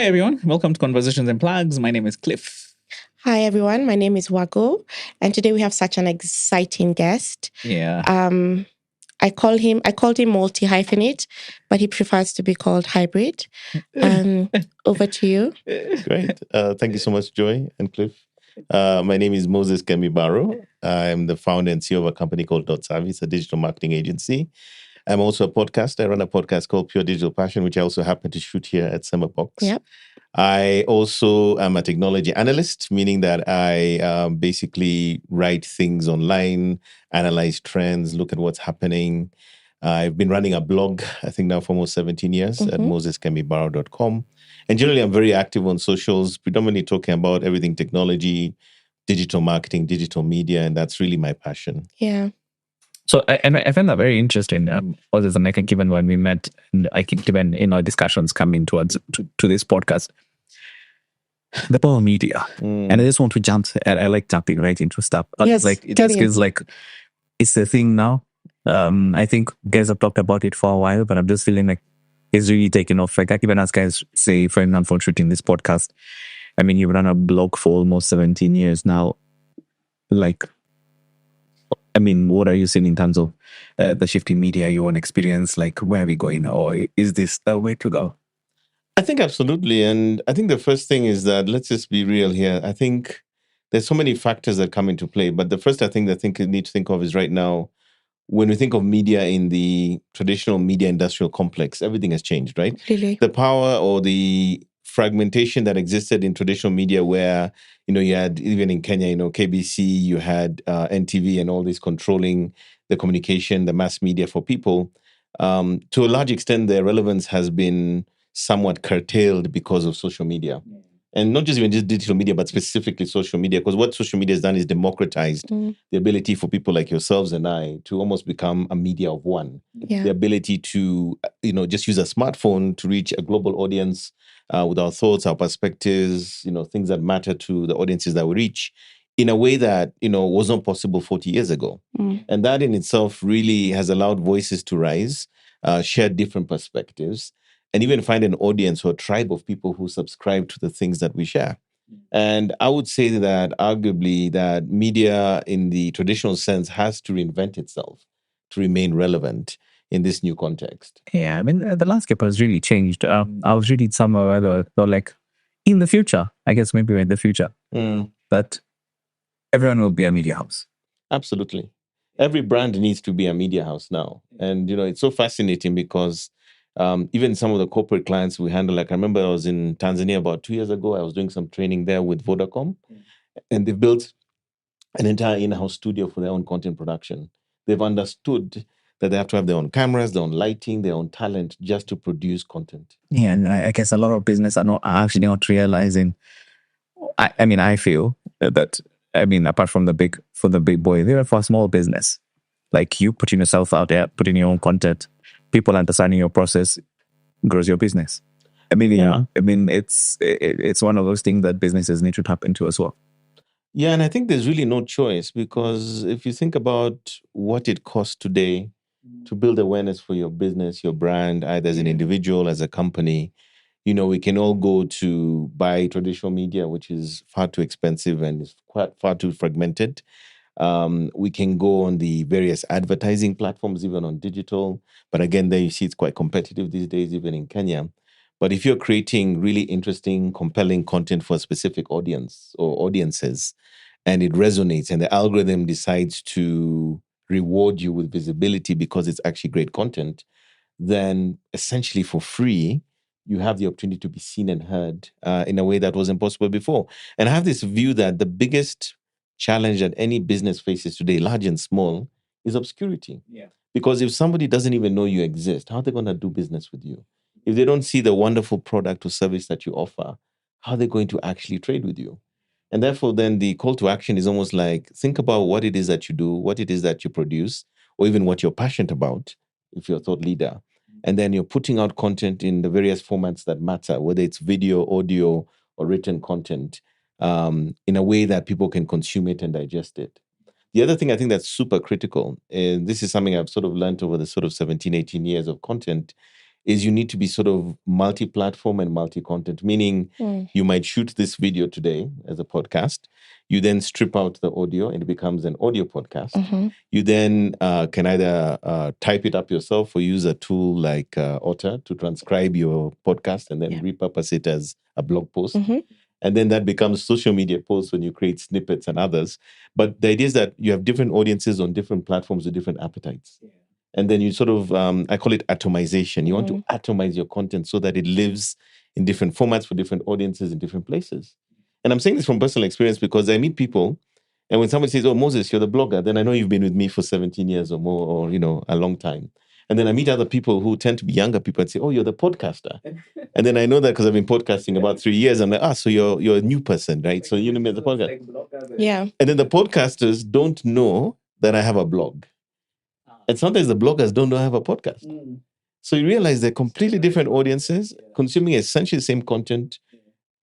Hi, everyone. Welcome to Conversations and Plugs. My name is Cliff. Hi, everyone. My name is Wago, and today we have such an exciting guest. Yeah. I called him multi-hyphenate, but he prefers to be called hybrid. Over to you. Great. Thank you so much, Joy and Cliff. My name is Moses Kemibaro. I'm the founder and CEO of a company called Dot Savvy. It's a digital marketing agency. I'm also a podcast. I run a podcast called Pure Digital Passion, which I also happen to shoot here at Summerbox. Yep. I also am a technology analyst, meaning that I basically write things online, analyze trends, look at what's happening. I've been running a blog, I think now for almost 17 years at moseskemibaro.com. And generally, I'm very active on socials, predominantly talking about everything technology, digital marketing, digital media, and that's really my passion. Yeah. So, I found that very interesting. Other than like given when we met, and I keep given in our discussions coming towards to this podcast, the power of media, and I just want to jump. I like jumping right into stuff. Yes, like it just feels like it's a thing now. I think guys have talked about it for a while, but I'm just feeling like it's really taken off. Like I even as guys say, for example, for shooting this podcast. I mean, you've run a blog for almost 17 years now. Like, I mean, what are you seeing in terms of the shift in media you want to experience? Like, where are we going? Or is this the way to go? I think absolutely. And I think the first thing is that let's just be real here. I think there's so many factors that come into play. But the first I think you need to think of is right now, when we think of media in the traditional media industrial complex, everything has changed, right? Really? The power or the fragmentation that existed in traditional media where, you had, even in Kenya, KBC, you had NTV and all this controlling the communication, the mass media for people. To a large extent, their relevance has been somewhat curtailed because of social media. And not just even just digital media, but specifically social media, because what social media has done is democratized the ability for people like yourselves and I to almost become a media of one. Yeah. The ability to, just use a smartphone to reach a global audience with our thoughts, our perspectives, things that matter to the audiences that we reach in a way that, was not possible 40 years ago. And that in itself really has allowed voices to rise, share different perspectives, and even find an audience or a tribe of people who subscribe to the things that we share. And I would say that arguably that media in the traditional sense has to reinvent itself to remain relevant in this new context. Yeah, I mean, the landscape has really changed. I was reading somewhere where they're like, in the future, I guess maybe we're in the future, but everyone will be a media house. Absolutely. Every brand needs to be a media house now. And, it's so fascinating because even some of the corporate clients we handle, like I remember I was in Tanzania about 2 years ago. I was doing some training there with Vodacom, and they've built an entire in-house studio for their own content production. They've understood that they have to have their own cameras, their own lighting, their own talent just to produce content. Yeah, and I guess a lot of business are actually not realizing. I feel that, apart from the big boy, they're for a small business. Like you putting yourself out there, putting your own content, people understanding your process grows your business. It's one of those things that businesses need to tap into as well. Yeah, and I think there's really no choice, because if you think about what it costs today to build awareness for your business, your brand, either as an individual, as a company, we can all go to buy traditional media, which is far too expensive and is far too fragmented. We can go on the various advertising platforms, even on digital. But again, there you see it's quite competitive these days, even in Kenya. But if you're creating really interesting, compelling content for a specific audience or audiences, and it resonates and the algorithm decides to reward you with visibility because it's actually great content, then essentially for free, you have the opportunity to be seen and heard in a way that wasn't possible before. And I have this view that the biggest challenge that any business faces today, large and small, is obscurity. Yeah. Because if somebody doesn't even know you exist, how are they going to do business with you? If they don't see the wonderful product or service that you offer, how are they going to actually trade with you? And therefore, then the call to action is almost like, think about what it is that you do, what it is that you produce, or even what you're passionate about, if you're a thought leader. And then you're putting out content in the various formats that matter, whether it's video, audio, or written content, in a way that people can consume it and digest it. The other thing I think that's super critical, and this is something I've sort of learned over the sort of 17, 18 years of content, is you need to be sort of multi-platform and multi-content, meaning you might shoot this video today as a podcast. You then strip out the audio and it becomes an audio podcast. You then can either type it up yourself or use a tool like Otter to transcribe your podcast and then repurpose it as a blog post. And then that becomes social media posts when you create snippets and others. But the idea is that you have different audiences on different platforms with different appetites. And then you sort of, I call it atomization. You want to atomize your content so that it lives in different formats for different audiences in different places. And I'm saying this from personal experience because I meet people, and when somebody says, "Oh, Moses, you're the blogger," then I know you've been with me for 17 years or more, or, a long time. And then I meet other people who tend to be younger people and say, "Oh, you're the podcaster." And then I know that because I've been podcasting about 3 years. I'm like, so you're a new person, right? So you know me as a podcaster. Yeah. And then the podcasters don't know that I have a blog. And sometimes the bloggers don't know I have a podcast. So you realize they're completely different audiences, consuming essentially the same content,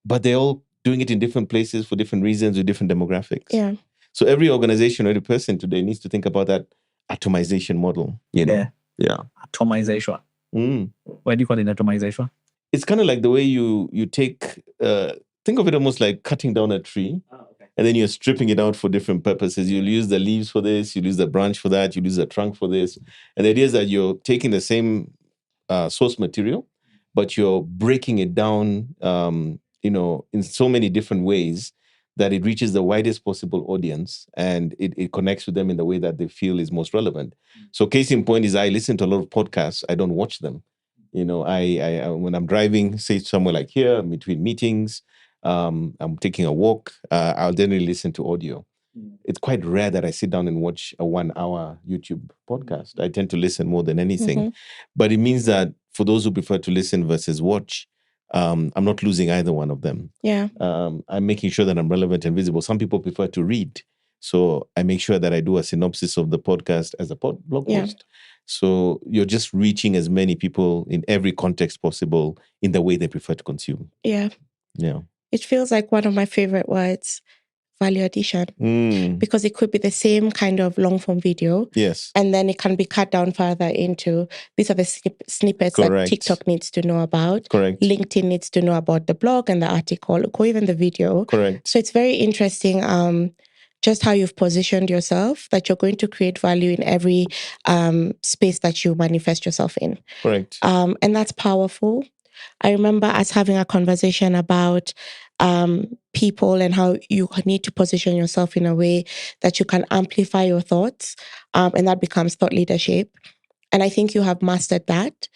but they're all doing it in different places for different reasons with different demographics. Yeah. So every organization or every person today needs to think about that atomization model. Yeah. Atomization. Why do you call it atomization? It's kind of like the way you take, think of it almost like cutting down a tree. And then you're stripping it out for different purposes. You'll use the leaves for this, you'll use the branch for that, you'll use the trunk for this. And the idea is that you're taking the same source material, but you're breaking it down, in so many different ways that it reaches the widest possible audience and it connects with them in the way that they feel is most relevant. So case in point is I listen to a lot of podcasts. I don't watch them. I when I'm driving, say somewhere like here, between meetings, I'm taking a walk, I'll generally listen to audio. It's quite rare that I sit down and watch a 1-hour YouTube podcast. I tend to listen more than anything. But it means that for those who prefer to listen versus watch, I'm not losing either one of them. Yeah. I'm making sure that I'm relevant and visible. Some people prefer to read. So I make sure that I do a synopsis of the podcast as a blog post. So you're just reaching as many people in every context possible in the way they prefer to consume. Yeah. Yeah. It feels like one of my favorite words, value addition, because it could be the same kind of long form video. Yes. And then it can be cut down further into these are the snippets that TikTok needs to know about. Correct. LinkedIn needs to know about the blog and the article, or even the video. Correct. So it's very interesting just how you've positioned yourself, that you're going to create value in every space that you manifest yourself in. Correct. And that's powerful. I remember us having a conversation about people and how you need to position yourself in a way that you can amplify your thoughts, and that becomes thought leadership. And I think you have mastered that.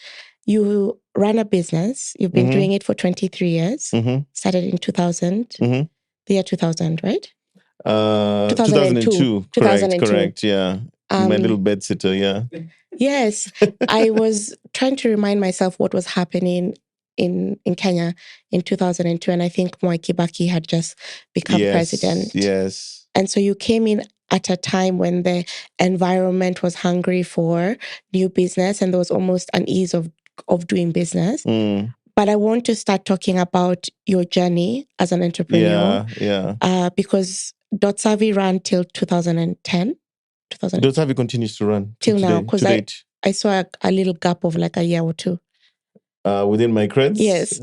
You run a business. You've been doing it for 23 years. Started in 2000, the year 2000, right? 2002. 2002. Correct. Yeah. My little bed sitter. Yeah. Yes. I was trying to remind myself what was happening in Kenya in 2002. And I think Mwai Kibaki had just become president. Yes. And so you came in at a time when the environment was hungry for new business and there was almost an ease of doing business. But I want to start talking about your journey as an entrepreneur. Because Dotsavi ran till 2010. Dotsavi continues to run till now, because I saw a little gap of like a year or two. Within my creds? Yes.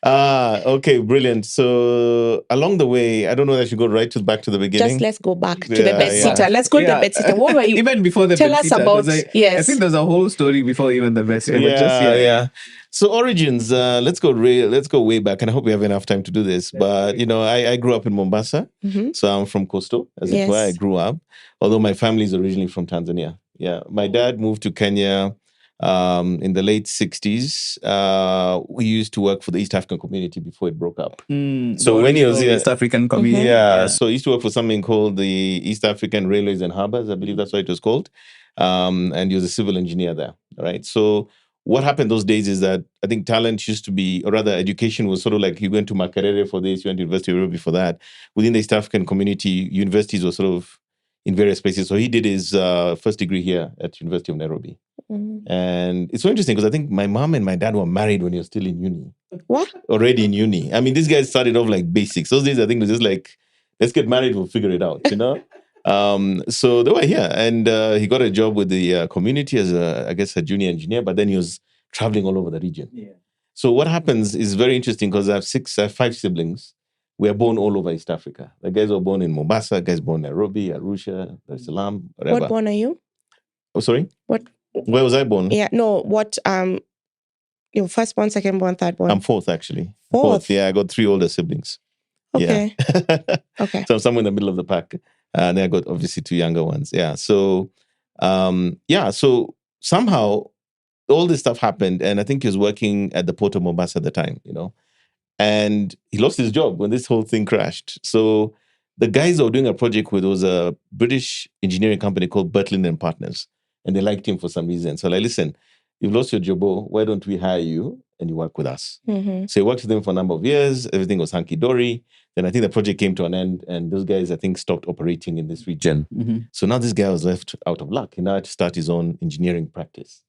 Okay, brilliant. So along the way, I don't know that I should go back to the beginning. Just let's go back to the bed sitter. Let's go to the bed sitter. What were you? Even before the Tell bed us sitter, about. I think there's a whole story before even the bed sitter. So origins, let's go way back, and I hope we have enough time to do this. But I grew up in Mombasa, so I'm from Coastal, as it were. I grew up, although my family is originally from Tanzania. Yeah, my dad moved to Kenya in the late 60s. We used to work for the East African community before it broke up. So when he was in East African community, so he used to work for something called the East African Railways and Harbors, I believe that's what it was called. And he was a civil engineer there, right? So what happened those days is that I think talent used to be, or rather education was sort of like you went to Makerere for this, you went to University of Nairobi for that. Within the East African community, universities were sort of in various places. So he did his first degree here at University of Nairobi. And it's so interesting because I think my mom and my dad were married when he was still in uni. What? Already in uni. I mean, these guys started off like basics. Those days, I think it was just like, let's get married, we'll figure it out, So they were here. And he got a job with the community as a junior engineer, but then he was traveling all over the region. So what happens is very interesting because I have 5 siblings. We are born all over East Africa. The guys were born in Mombasa, guys born in Nairobi, Arusha, Dar es Salaam, whatever. What born are you? Oh, sorry? What? Where was I born? Yeah, no, what, your firstborn, secondborn, thirdborn? I'm 4th, actually. Fourth? Yeah, I got 3 older siblings. Okay. Yeah. Okay. So I'm somewhere in the middle of the pack. And then I got obviously 2 younger ones. Yeah. So, so somehow all this stuff happened. And I think he was working at the port of Mombasa at the time, and he lost his job when this whole thing crashed. So the guys that were doing a project with was a British engineering company called Bertland and Partners. And they liked him for some reason. So like, listen, you've lost your job. Why don't we hire you and you work with us? Mm-hmm. So he worked with them for a number of years. Everything was hunky-dory. Then I think the project came to an end and those guys, I think, stopped operating in this region. Mm-hmm. So now this guy was left out of luck. He now had to start his own engineering practice,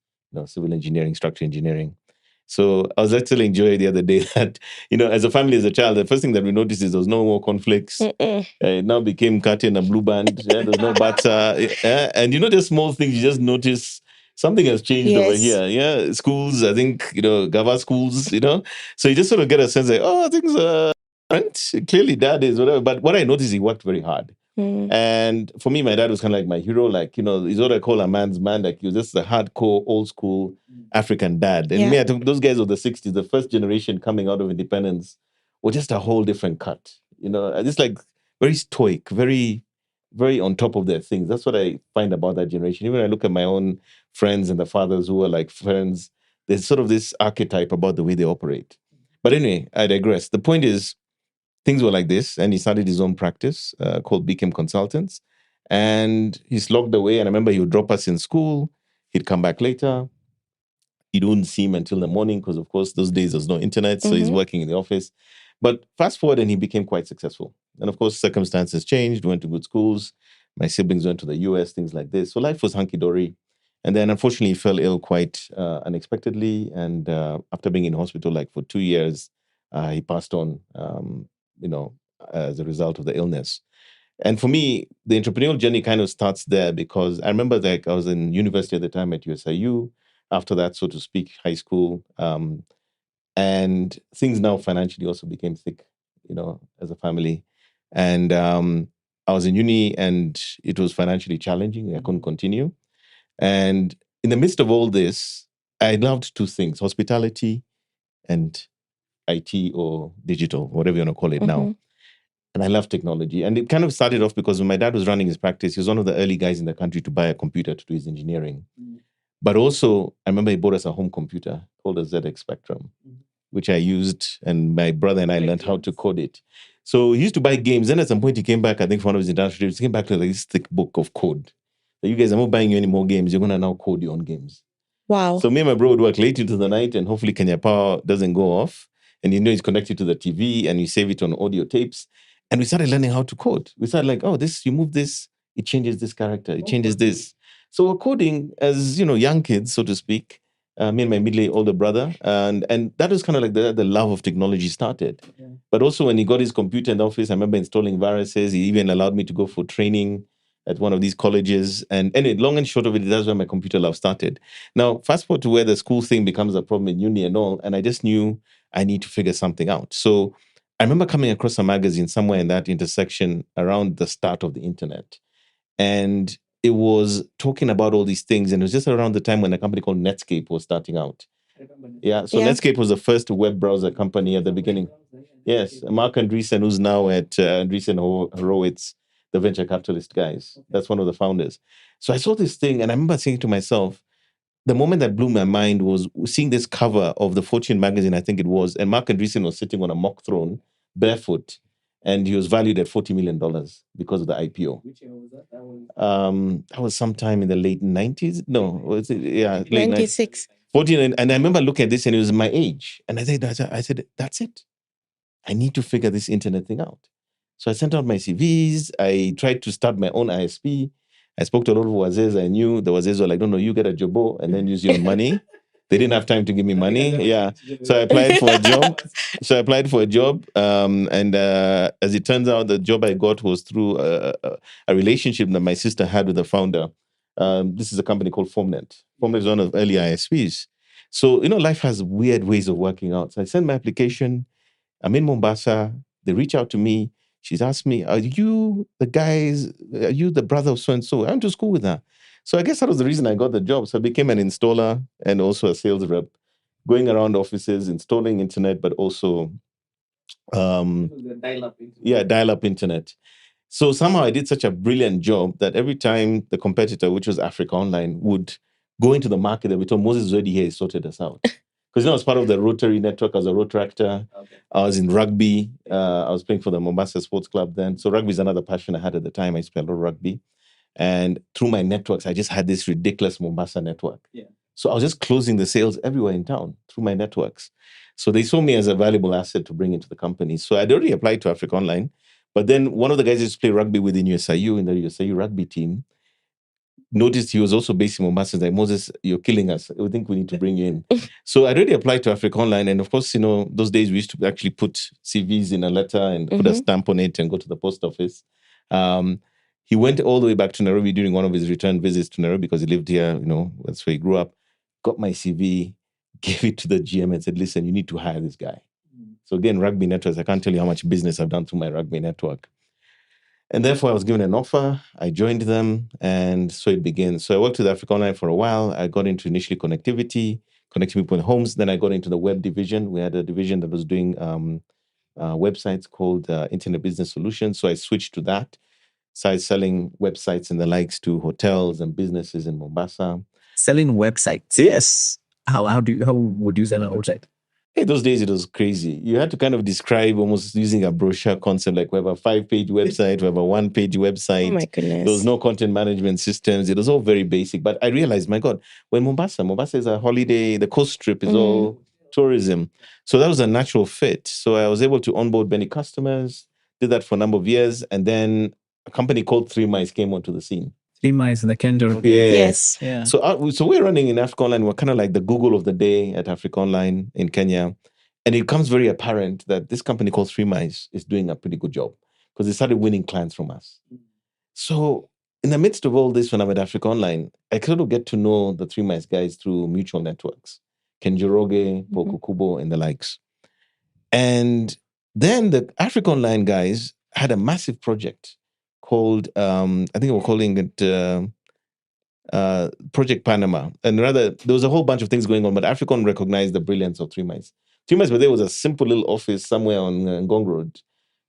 civil engineering, structural engineering. So I was actually enjoying the other day that, as a family, as a child, the first thing that we noticed is there was no more conflicts. It now became curtain and blue band. Yeah, there's no butter. And just small things, you just notice something has changed over here. Yeah, schools, I think, Gava schools, So you just sort of get a sense like, things are different. Clearly dad is whatever. But what I noticed, he worked very hard. And for me, my dad was kind of like my hero. Like, he's what I call a man's man. Like, he was just a hardcore, old school African dad. And me, I think those guys of the 60s, the first generation coming out of independence, were just a whole different cut. Just like very stoic, very, very on top of their things. That's what I find about that generation. Even when I look at my own friends and the fathers who are like friends, there's sort of this archetype about the way they operate. But anyway, I digress. The point is, things were like this, and he started his own practice called Became Consultants. And he's locked away. And I remember he would drop us in school. He'd come back later. You don't see him until the morning because, of course, those days there's no internet. So he's working in the office. But fast forward, and he became quite successful. And of course, circumstances changed. Went to good schools. My siblings went to the US, things like this. So life was hunky-dory. And then, unfortunately, he fell ill quite unexpectedly. And after being in hospital like for 2 years, he passed on, as a result of the illness. And for me, the entrepreneurial journey kind of starts there because I remember that I was in university at the time at USIU. After that, so to speak, high school. And things now financially also became thick, as a family. And I was in uni and it was financially challenging. I couldn't continue. And in the midst of all this, I loved 2 things, hospitality and IT or digital, whatever you want to call it now. And I love technology. And it kind of started off because when my dad was running his practice, he was one of the early guys in the country to buy a computer to do his engineering. But also, I remember he bought us a home computer called a ZX Spectrum, which I used, and my brother and I learned how to code it. So he used to buy games. Then at some point, he came back, I think, for one of his industrial trips, he came back to this thick book of code. So you guys, I'm not buying you any more games. You're going to now code your own games. Wow. So me and my bro would work late into the night, and hopefully Kenya Power doesn't go off. And it's connected to the TV, and you save it on audio tapes. And we started learning how to code. We started like, you move this, it changes this character, it changes this. So we're coding as, young kids, so to speak, me and my middle-aged older brother. And that was kind of like the love of technology started. Yeah. But also when he got his computer in the office, I remember installing viruses. He even allowed me to go for training at one of these colleges. And anyway, long and short of it, that's where my computer love started. Now, fast forward to where the school thing becomes a problem in uni and all. And I just knew I need to figure something out. So I remember coming across a magazine somewhere in that intersection around the start of the internet. And it was talking about all these things. And it was just around the time when a company called Netscape was starting out. Yeah. So Netscape was the first web browser company at the beginning. Yes. Mark Andreessen, who's now at Andreessen Horowitz, the venture capitalist guys. That's one of the founders. So I saw this thing and I remember saying to myself, the moment that blew my mind was seeing this cover of the Fortune magazine, I think it was, and Mark Andreessen was sitting on a mock throne, barefoot, and he was valued at $40 million because of the IPO. Which year was that? That was sometime in the late 90s. No, was it? Yeah, late 96. 14, and I remember looking at this, and it was my age, and I said, that's it. I need to figure this internet thing out. So I sent out my CVs. I tried to start my own ISP. I spoke to a lot of wazes I knew. The wazes were like, no, you get a job and then use your own money. They didn't have time to give me money. Yeah. So I applied for a job. And as it turns out, the job I got was through a relationship that my sister had with the founder. This is a company called Formnet. Formnet is one of the early ISPs. So, life has weird ways of working out. So I sent my application. I'm in Mombasa. They reach out to me. She's asked me, are you the brother of so-and-so? I went to school with her. So I guess that was the reason I got the job. So I became an installer and also a sales rep, going around offices, installing internet, but also dial-up internet. So somehow I did such a brilliant job that every time the competitor, which was Africa Online, would go into the market, they would tell Moses is already here, he sorted us out. Because I was part of the Rotary network as a Rotaractor. Okay. I was in rugby. I was playing for the Mombasa Sports Club then. So rugby is another passion I had at the time. I used to play a lot of rugby. And through my networks, I just had this ridiculous Mombasa network. Yeah. So I was just closing the sales everywhere in town through my networks. So they saw me as a valuable asset to bring into the company. So I'd already applied to Africa Online. But then one of the guys used to play rugby within USIU, in the USIU rugby team, noticed he was also based in Mombasa. Like, Moses, you're killing us. We think we need to bring you in. So I already applied to Africa Online. And of course, those days we used to actually put CVs in a letter and put a stamp on it and go to the post office. He went all the way back to Nairobi during one of his return visits to Nairobi because he lived here, that's where he grew up. Got my CV, gave it to the GM and said, listen, you need to hire this guy. So again, rugby networks, I can't tell you how much business I've done through my rugby network. And therefore, I was given an offer. I joined them, and so it began. So I worked with Africa Online for a while. I got into initially connectivity, connecting people in homes. Then I got into the web division. We had a division that was doing websites called Internet Business Solutions. So I switched to that. Started selling websites and the likes to hotels and businesses in Mombasa. Selling websites. Yes. How would you sell a website? Hey, those days it was crazy. You had to kind of describe almost using a brochure concept, like we have a 5-page website, we have a 1-page website. Oh my goodness. There was no content management systems. It was all very basic. But I realized, my God, when Mombasa is a holiday, the coast strip is all tourism. So that was a natural fit. So I was able to onboard many customers, did that for a number of years. And then a company called 3 Mice came onto the scene. 3 Mice in the Kendall. Yes. Yeah. So we're running in Africa Online. We're kind of like the Google of the day at Africa Online in Kenya. And it becomes very apparent that this company called 3 Mice is doing a pretty good job because they started winning clients from us. So in the midst of all this, when I'm at Africa Online, I sort of get to know the 3 Mice guys through mutual networks, Ken Njoroge, Paul Kukubo, and the likes. And then the Africa Online guys had a massive project called, I think we're calling it Project Panama. And rather, there was a whole bunch of things going on, but African recognized the brilliance of 3 Mice. 3 Mice, but there was a simple little office somewhere on Ngong Road.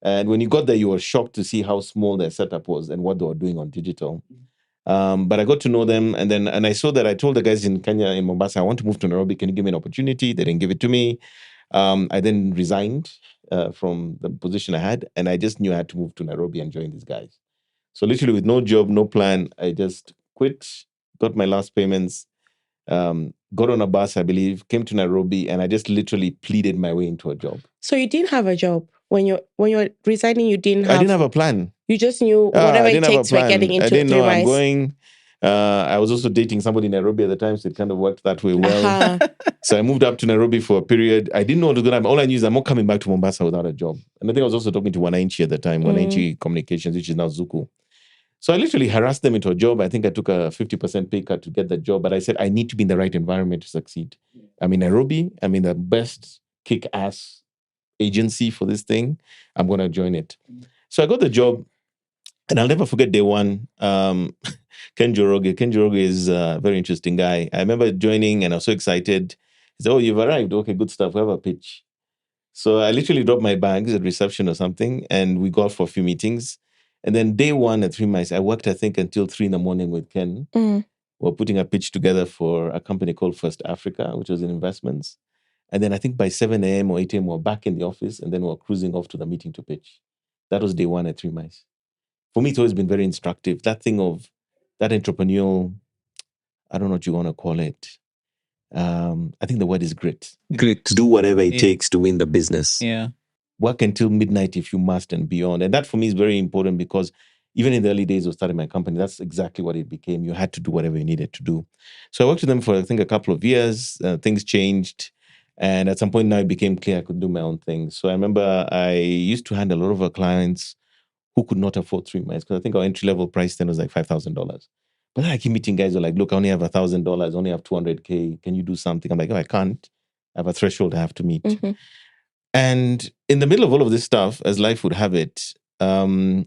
And when you got there, you were shocked to see how small their setup was and what they were doing on digital. But I got to know them. And I saw that I told the guys in Kenya, in Mombasa, I want to move to Nairobi. Can you give me an opportunity? They didn't give it to me. I then resigned from the position I had. And I just knew I had to move to Nairobi and join these guys. So literally with no job, no plan, I just quit, got my last payments, got on a bus, I believe, came to Nairobi, and I just literally pleaded my way into a job. So you didn't have a job when you're resigning. I didn't have a plan. You just knew whatever it takes for getting into 3 Mice. I didn't know I'm going. I was also dating somebody in Nairobi at the time, so it kind of worked that way well. So I moved up to Nairobi for a period. I didn't know what was going to happen. All I knew is I'm not coming back to Mombasa without a job. And I think I was also talking to Wananchi at the time, Wananchi Communications, which is now Zuku. So I literally harassed them into a job. I think I took a 50% pay cut to get the job, but I said, I need to be in the right environment to succeed. I'm in Nairobi. I'm in the best kick-ass agency for this thing. I'm going to join it. So I got the job, and I'll never forget day one. Ken Njoroge. Ken Njoroge is a very interesting guy. I remember joining, and I was so excited. He said, oh, you've arrived. Okay, good stuff. We have a pitch. So I literally dropped my bags at reception or something, and we got for a few meetings. And then day one at 3 Mice, I worked, I think, until 3 a.m. with Ken. We're putting a pitch together for a company called First Africa, which was in investments. And then I think by 7 a.m. or 8 a.m., we're back in the office, and then we're cruising off to the meeting to pitch. That was day one at 3 Mice. For me, it's always been very instructive. That thing of that entrepreneurial, I don't know what you want to call it. I think the word is grit. Grit. Do whatever it takes to win the business. Yeah. Work until midnight if you must and beyond. And that for me is very important because even in the early days of starting my company, that's exactly what it became. You had to do whatever you needed to do. So I worked with them for, I think, a couple of years. Things changed. And at some point now it became clear I could do my own thing. So I remember I used to handle a lot of our clients who could not afford 3 Mice because I think our entry-level price then was like $5,000. But then I keep meeting guys who are like, look, I only have $1,000, only have 200K. Can you do something? I'm like, oh, I can't. I have a threshold I have to meet. Mhm. And in the middle of all of this stuff, as life would have it, my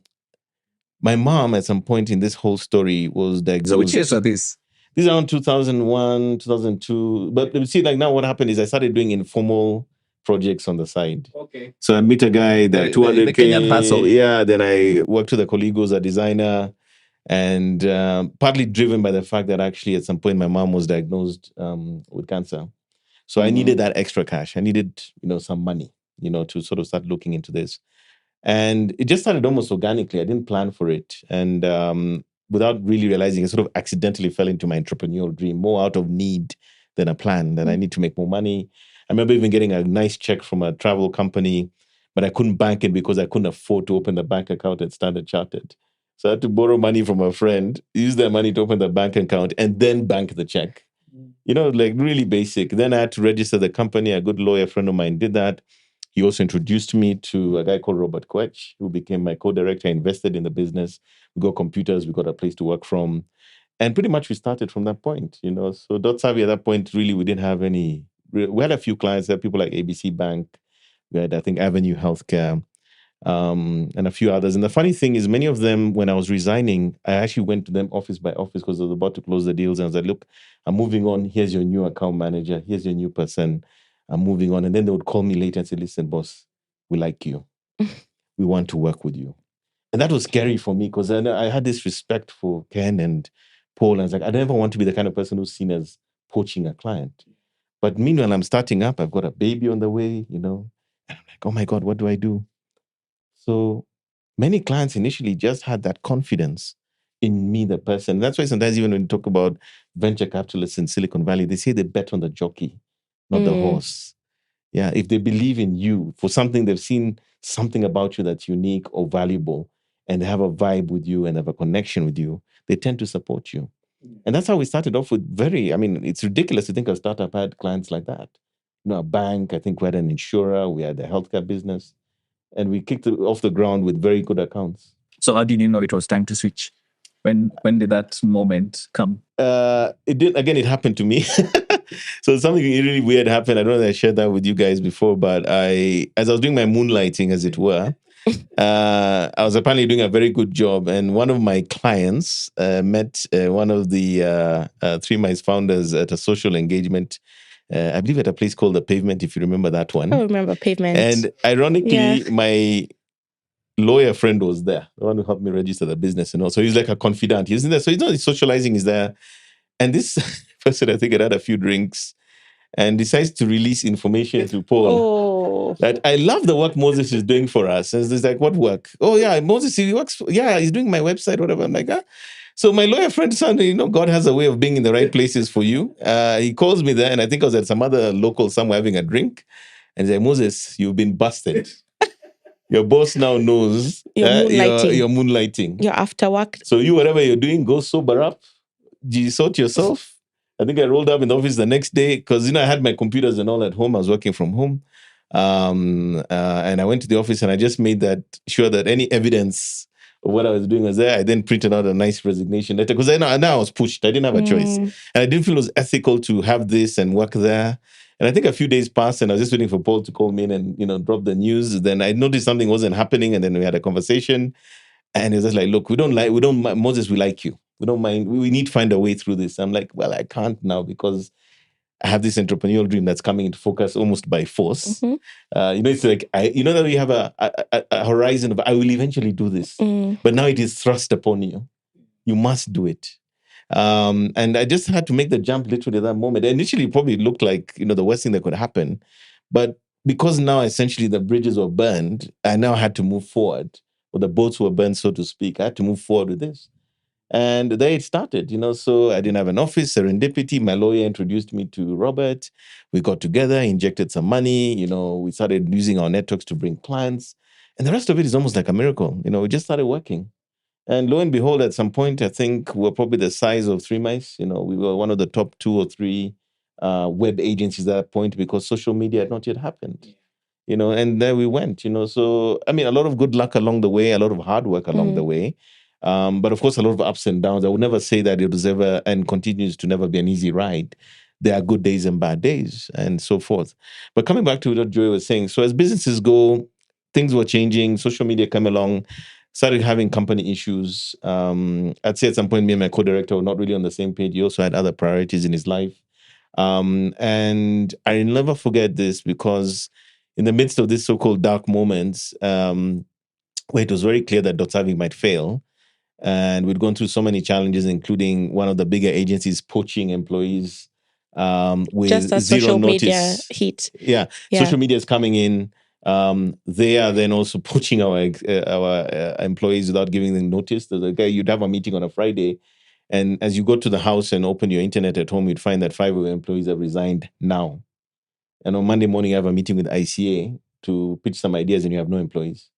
mom at some point in this whole story was diagnosed. So which years are these? These are around 2001, 2002. But you see, like now what happened is I started doing informal projects on the side. Okay. So I meet a guy that 200K. The Kenyan hustle. Yeah, then I worked with a colleague who's a designer. And partly driven by the fact that actually at some point my mom was diagnosed with cancer. So I needed that extra cash. I needed, some money, to sort of start looking into this. And it just started almost organically. I didn't plan for it. And without really realizing, I sort of accidentally fell into my entrepreneurial dream, more out of need than a plan, that I need to make more money. I remember even getting a nice check from a travel company, but I couldn't bank it because I couldn't afford to open the bank account at Standard Chartered. So I had to borrow money from a friend, use that money to open the bank account, and then bank the check. Like really basic. Then I had to register the company. A good lawyer friend of mine did that. He also introduced me to a guy called Robert Quetch, who became my co-director. I invested in the business. We got computers. We got a place to work from. And pretty much we started from that point, So .savvy at that point, really, we didn't have any. We had a few clients. There, people like ABC Bank. We had, I think, Avenue Healthcare. And a few others. And the funny thing is, many of them, when I was resigning, I actually went to them office by office because I was about to close the deals. And I was like, look, I'm moving on. Here's your new account manager. Here's your new person. I'm moving on. And then they would call me later and say, listen, boss, we like you. We want to work with you. And that was scary for me because I had this respect for Ken and Paul. And I was like, I never want to be the kind of person who's seen as poaching a client. But meanwhile, I'm starting up. I've got a baby on the way, And I'm like, oh my God, what do I do? So many clients initially just had that confidence in me, the person. That's why sometimes even when you talk about venture capitalists in Silicon Valley, they say they bet on the jockey, not the horse. Yeah, if they believe in you for something, they've seen something about you that's unique or valuable, and they have a vibe with you and have a connection with you, they tend to support you. And that's how we started off with it's ridiculous to think a startup had clients like that. A bank, I think we had an insurer, we had a healthcare business. And we kicked it off the ground with very good accounts. So how did you know it was time to switch? When did that moment come? It happened to me. So something really weird happened. I don't know if I shared that with you guys before, but as I was doing my moonlighting, as it were, I was apparently doing a very good job. And one of my clients met one of the Three Mice founders at a social engagement. I believe at a place called The Pavement, if you remember that one. I remember Pavement. And ironically, my lawyer friend was there, the one who helped me register the business, So he's like a confidant. He's in there. So he's not socializing, he's there. And this person, I think, had a few drinks and decides to release information to Paul. That I love the work Moses is doing for us. And it's like, what work? Oh, yeah, Moses, he works. He's doing my website, whatever. I'm like, ah. So my lawyer friend said, God has a way of being in the right places for you. He calls me there, and I think I was at some other local somewhere having a drink. And he's like, Moses, you've been busted. Your boss now knows you're moonlighting. You're after work. So you, whatever you're doing, go sober up. Sort yourself. I think I rolled up in the office the next day because, I had my computers and all at home. I was working from home. And I went to the office and I just made sure that any evidence of what I was doing was there. I then printed out a nice resignation letter because now I was pushed. I didn't have a choice. And I didn't feel it was ethical to have this and work there. And I think a few days passed and I was just waiting for Paul to call me in and, drop the news. Then I noticed something wasn't happening. And then we had a conversation. And it's just like, look, Moses, we like you. We don't mind. We need to find a way through this. I'm like, well, I can't now because I have this entrepreneurial dream that's coming into focus almost by force. Mm-hmm. It's like, that we have a horizon of, I will eventually do this. But now it is thrust upon you. You must do it. And I just had to make the jump literally at that moment. Initially, it probably looked like, the worst thing that could happen. But because now essentially the bridges were burned, I now had to move forward. Or the boats were burned, so to speak. I had to move forward with this. And there it started, so I didn't have an office, serendipity. My lawyer introduced me to Robert. We got together, injected some money, we started using our networks to bring clients. And the rest of it is almost like a miracle. We just started working. And lo and behold, at some point, I think we're probably the size of Three Mice. We were one of the top 2 or 3 web agencies at that point because social media had not yet happened. And there we went, So, a lot of good luck along the way, a lot of hard work along the way. But of course, a lot of ups and downs. I would never say that it was ever and continues to never be an easy ride. There are good days and bad days and so forth. But coming back to what Joy was saying, so as businesses go, things were changing. Social media came along, started having company issues. I'd say at some point, me and my co-director were not really on the same page. He also had other priorities in his life. And I'll never forget this because in the midst of this so-called dark moments, where it was very clear that Dotsavi might fail, and we'd gone through so many challenges, including one of the bigger agencies poaching employees with Just a zero social media notice. heat. Yeah, social media is coming in. They are then also poaching our employees without giving them notice. There's a guy, you'd have a meeting on a Friday, and as you go to the house and open your internet at home, you'd find that 5 of your employees have resigned now. And on Monday morning, you have a meeting with ICA to pitch some ideas, and you have no employees.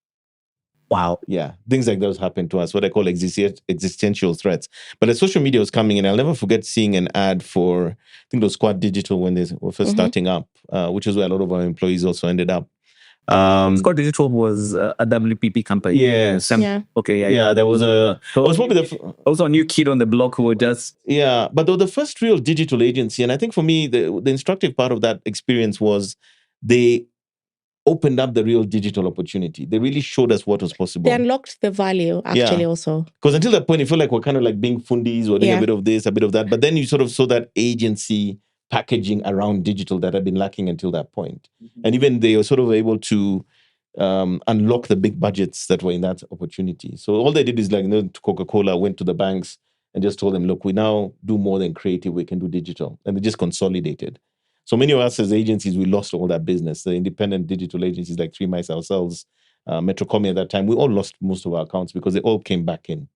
Wow. Yeah, things like those happen to us, what I call existential threats. But as social media was coming in, I'll never forget seeing an ad for, I think it was Squad Digital when they were first starting up, which is where a lot of our employees also ended up. Squad Digital was a WPP company. Yes. Yeah, there was a... I was probably also a new kid on the block who were just... Yeah, but they were the first real digital agency. And I think for me, the instructive part of that experience was they opened up the real digital opportunity. They really showed us what was possible. They unlocked the value, actually, also. Because until that point, it felt like we're kind of like being fundis or doing a bit of this, a bit of that. But then you sort of saw that agency packaging around digital that had been lacking until that point. And even they were sort of able to unlock the big budgets that were in that opportunity. So all they did is like, Coca-Cola went to the banks and just told them, look, we now do more than creative, we can do digital. And they just consolidated. So many of us as agencies, we lost all that business. The independent digital agencies like Three Mice ourselves, Metrocomi at that time, we all lost most of our accounts because they all came back in,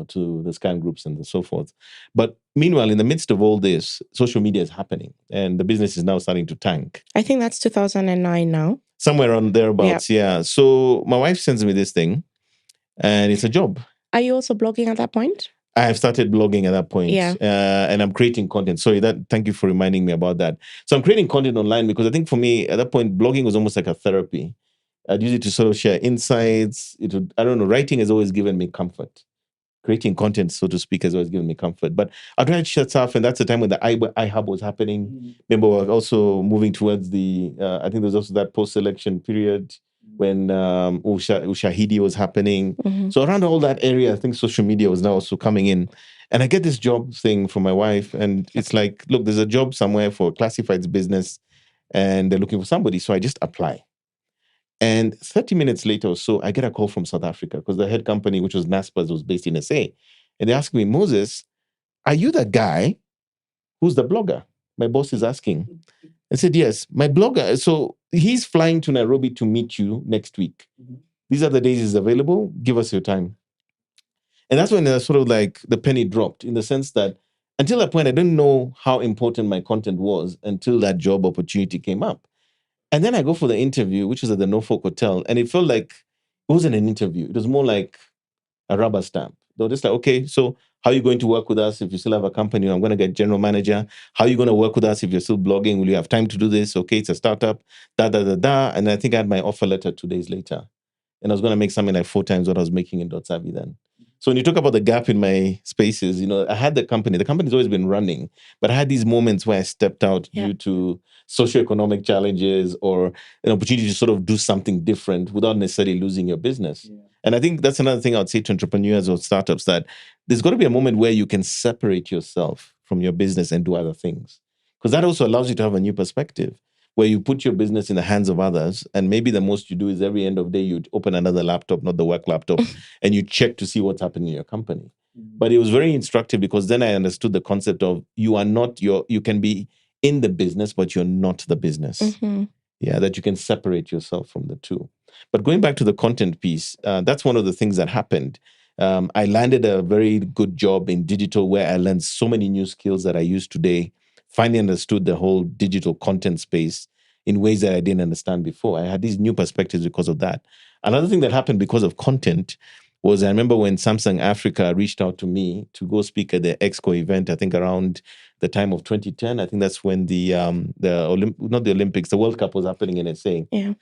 to the scan groups and so forth. But meanwhile, in the midst of all this, social media is happening and the business is now starting to tank. I think that's 2009 now. Somewhere around thereabouts, yeah. So my wife sends me this thing and it's a job. Are you also blogging at that point? I have started blogging at that point, and I'm creating content. Sorry, thank you for reminding me about that. So I'm creating content online because I think for me, at that point, blogging was almost like a therapy. I'd use it to sort of share insights. I don't know, writing has always given me comfort. Creating content, so to speak, has always given me comfort. But I tried to share stuff, and that's the time when the iHub was happening. Remember, we were also moving towards I think there was also that post-election period when Ushahidi was happening. So around all that area, I think social media was now also coming in. And I get this job thing from my wife, and it's like, look, there's a job somewhere for classifieds business, and they're looking for somebody. So I just apply. And 30 minutes later or so, I get a call from South Africa because the head company, which was Naspers, was based in SA. And they asked me, Moses, are you the guy who's the blogger? My boss is asking. I said, yes, my blogger. So he's flying to Nairobi to meet you next week. These are the days he's available. Give us your time. And that's when sort of like the penny dropped in the sense that until that point, I didn't know how important my content was until that job opportunity came up. And then I go for the interview, which was at the Norfolk Hotel. And it felt like it wasn't an interview. It was more like a rubber stamp. They were just like, okay, so how are you going to work with us if you still have a company? I'm going to get general manager. How are you going to work with us if you're still blogging? Will you have time to do this? Okay, it's a startup, da. And I think I had my offer letter 2 days later. And I was going to make something like 4 times what I was making in Dotsavi then. So when you talk about the gap in my spaces, I had the company's always been running, but I had these moments where I stepped out due to socioeconomic challenges or an opportunity to sort of do something different without necessarily losing your business. Yeah. And I think that's another thing I would say to entrepreneurs or startups, that there's got to be a moment where you can separate yourself from your business and do other things. Because that also allows you to have a new perspective, where you put your business in the hands of others. And maybe the most you do is every end of day, you open another laptop, not the work laptop, and you check to see what's happening in your company. But it was very instructive because then I understood the concept of you can be in the business, but you're not the business. Yeah, that you can separate yourself from the two. But going back to the content piece, that's one of the things that happened. I landed a very good job in digital where I learned so many new skills that I use today. Finally understood the whole digital content space in ways that I didn't understand before. I had these new perspectives because of that. Another thing that happened because of content was, I remember when Samsung Africa reached out to me to go speak at the Exco event, I think around the time of 2010. I think that's when the World Cup was happening in SA. Yeah.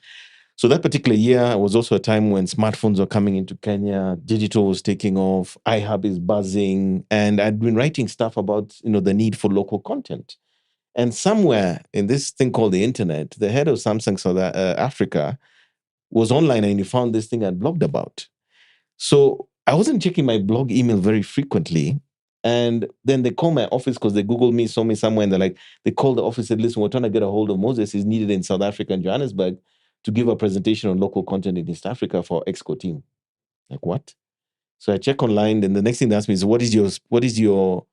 So that particular year was also a time when smartphones were coming into Kenya, digital was taking off, iHub is buzzing, and I'd been writing stuff about the need for local content. And somewhere in this thing called the internet, the head of Samsung South Africa was online and he found this thing I'd blogged about. So I wasn't checking my blog email very frequently. And then they call my office because they Googled me, saw me somewhere, and they called the office and said, listen, we're trying to get a hold of Moses. He's needed in South Africa and Johannesburg to give a presentation on local content in East Africa for Exco team. Like, what? So I check online, and the next thing they ask me is, what is your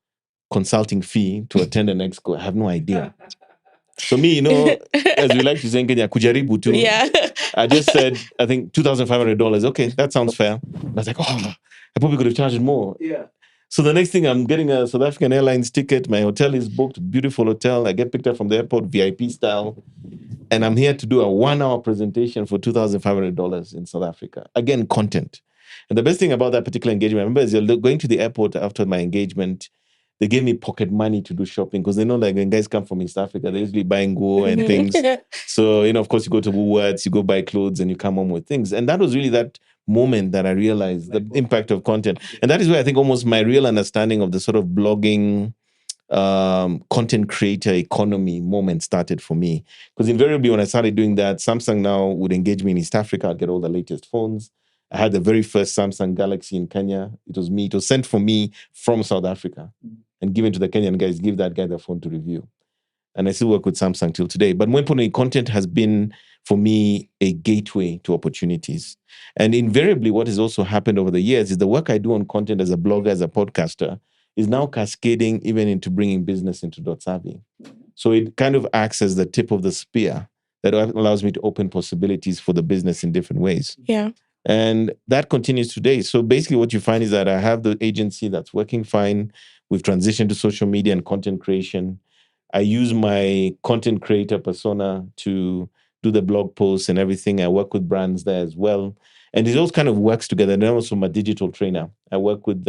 consulting fee to attend an Exco? I have no idea. So me, as we like to say in Kenya, kujaribu tu. Yeah. I just said, I think $2,500. Okay, that sounds fair. I was like, I probably could have charged more. Yeah. So the next thing, I'm getting a South African Airlines ticket. My hotel is booked, beautiful hotel. I get picked up from the airport, VIP style. And I'm here to do a 1-hour presentation for $2,500 in South Africa. Again, content. And the best thing about that particular engagement, I remember, is you're going to the airport after my engagement, they gave me pocket money to do shopping because they know like when guys come from East Africa, they're usually buying go and things. So, of course, you go to Woolworths, you go buy clothes and you come home with things. And that was really that moment that I realized the impact of content. And that is where I think almost my real understanding of the sort of blogging, content creator economy moment started for me. Because invariably when I started doing that, Samsung now would engage me in East Africa. I'd get all the latest phones. I had the very first Samsung Galaxy in Kenya. It was me. It was sent for me from South Africa and given to the Kenyan guys. Give that guy the phone to review. And I still work with Samsung till today. But more importantly, content has been, for me, a gateway to opportunities. And invariably, what has also happened over the years is the work I do on content as a blogger, as a podcaster, is now cascading even into bringing business into Dotsavi. So it kind of acts as the tip of the spear that allows me to open possibilities for the business in different ways. Yeah. And that continues today. So basically what you find is that I have the agency that's working fine. We've transitioned to social media and content creation. I use my content creator persona to do the blog posts and everything. I work with brands there as well. And it all kind of works together. And also I'm a digital trainer. I work with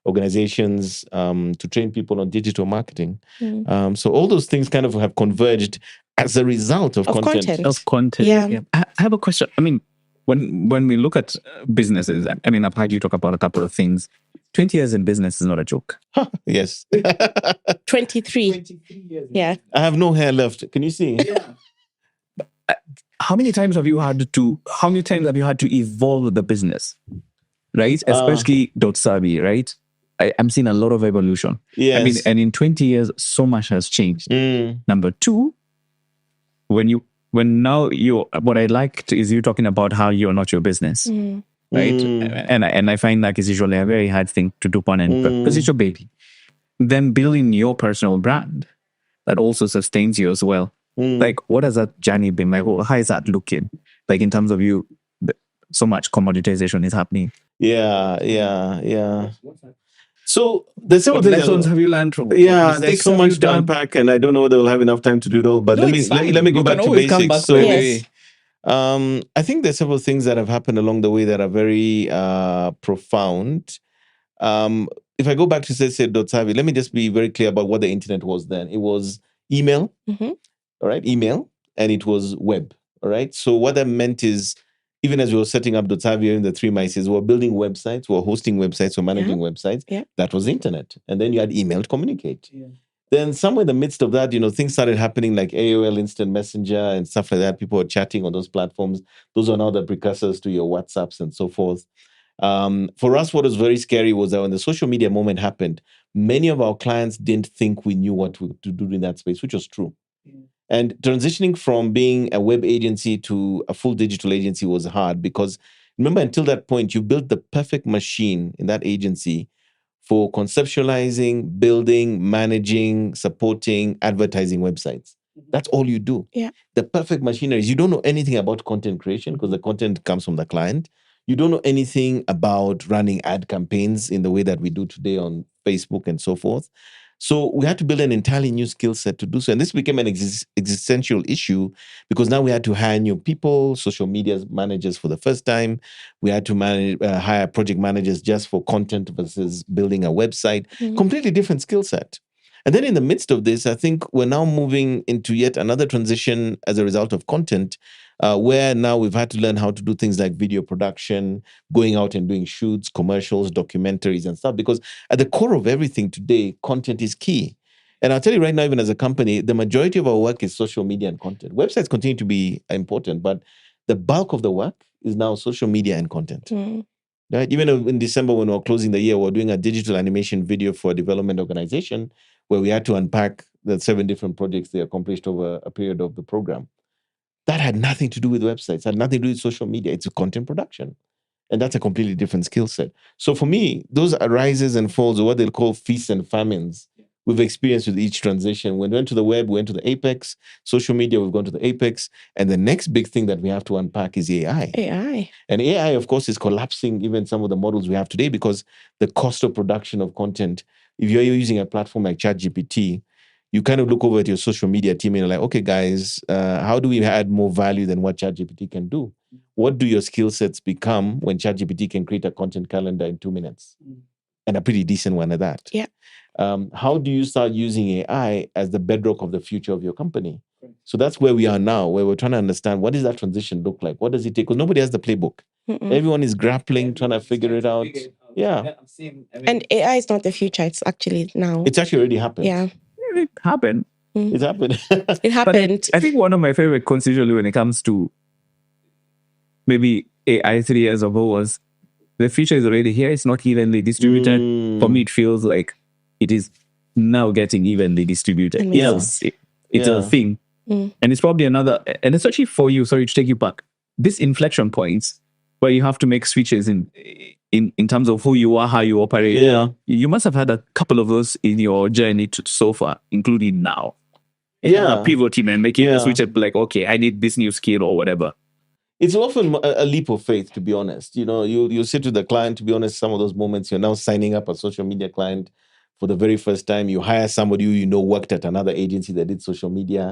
organizations to train people on digital marketing. So all those things kind of have converged as a result of content. Of content. Yeah. I have a question. I mean, when we look at businesses, I mean, I've heard you talk about a couple of things. 20 years in business is not a joke. Yes. 23 years. Yeah. I have no hair left. Can you see? Yeah. How many times have you had to evolve the business? Right? Especially Dotsavi, right? I'm seeing a lot of evolution. Yes. I mean, and in 20 years, so much has changed. Number two, what I liked is you talking about how you're not your business. Right? And I find that is usually a very hard thing to do on end because it's your baby. Then building your personal brand that also sustains you as well. Like, what has that journey been like? How is that looking? Like, in terms of you, so much commoditization is happening. Yeah. So there's several lessons have you learned from? Yeah, there's so much to unpack, and I don't know whether we'll have enough time to do it all. But let me go back to basics. I think there's several things that have happened along the way that are very profound. If I go back to say Dotsavi, let me just be very clear about what the internet was then. It was email, all right, email, and it was web, all right. So what that meant is, even as we were setting up Dotsavi in the three mices, we were building websites, we were hosting websites, we were managing websites. Yeah. That was the internet. And then you had email to communicate. Yeah. Then somewhere in the midst of that, things started happening like AOL Instant Messenger and stuff like that. People were chatting on those platforms. Those are now the precursors to your WhatsApps and so forth. For us, what was very scary was that when the social media moment happened, many of our clients didn't think we knew what to do in that space, which was true. And transitioning from being a web agency to a full digital agency was hard because remember, until that point, you built the perfect machine in that agency for conceptualizing, building, managing, supporting, advertising websites. That's all you do. Yeah. The perfect machinery is you don't know anything about content creation because the content comes from the client. You don't know anything about running ad campaigns in the way that we do today on Facebook and so forth. So we had to build an entirely new skill set to do so. And this became an existential issue because now we had to hire new people, social media managers for the first time. We had to hire project managers just for content versus building a website. Completely different skill set. And then in the midst of this, I think we're now moving into yet another transition as a result of content where now we've had to learn how to do things like video production, going out and doing shoots, commercials, documentaries and stuff, because at the core of everything today, content is key. And I'll tell you right now, even as a company, the majority of our work is social media and content. Websites continue to be important, but the bulk of the work is now social media and content. Right? Even in December, when we were closing the year, we were doing a digital animation video for a development organization where we had to unpack the 7 different projects they accomplished over a period of the program. That had nothing to do with websites, had nothing to do with social media. It's a content production. And that's a completely different skill set. So for me, those rises and falls, or what they'll call feasts and famines, we've experienced with each transition. When we went to the web, we went to the apex. Social media, we've gone to the apex. And the next big thing that we have to unpack is AI. And AI, of course, is collapsing even some of the models we have today, because the cost of production of content, if you're using a platform like ChatGPT, you kind of look over at your social media team and you're like, okay, guys, how do we add more value than what ChatGPT can do? What do your skill sets become when ChatGPT can create a content calendar in 2 minutes? And a pretty decent one at that. Yeah. How do you start using AI as the bedrock of the future of your company? So that's where we are now, where we're trying to understand, what does that transition look like? What does it take? Because nobody has the playbook. Everyone is grappling, trying to figure it out. Yeah. And AI is not the future. It's actually now. It's actually already happened. Yeah. It happened. It happened. It happened. But I think one of my favorite quotes usually when it comes to maybe AI 3 years ago was, the future is already here. It's not evenly distributed. For me, it feels like it is now getting evenly distributed. It's a thing. And it's probably another, and especially for you, sorry to take you back, this inflection points where you have to make switches in terms of who you are, how you operate. Yeah. You must have had a couple of those in your journey so far, including now. Pivoting and making a switch, like, okay, I need this new skill or whatever. It's often a leap of faith, to be honest. You know, you sit with the client, to be honest, some of those moments, you're now signing up a social media client for the very first time. You hire somebody who you know worked at another agency that did social media.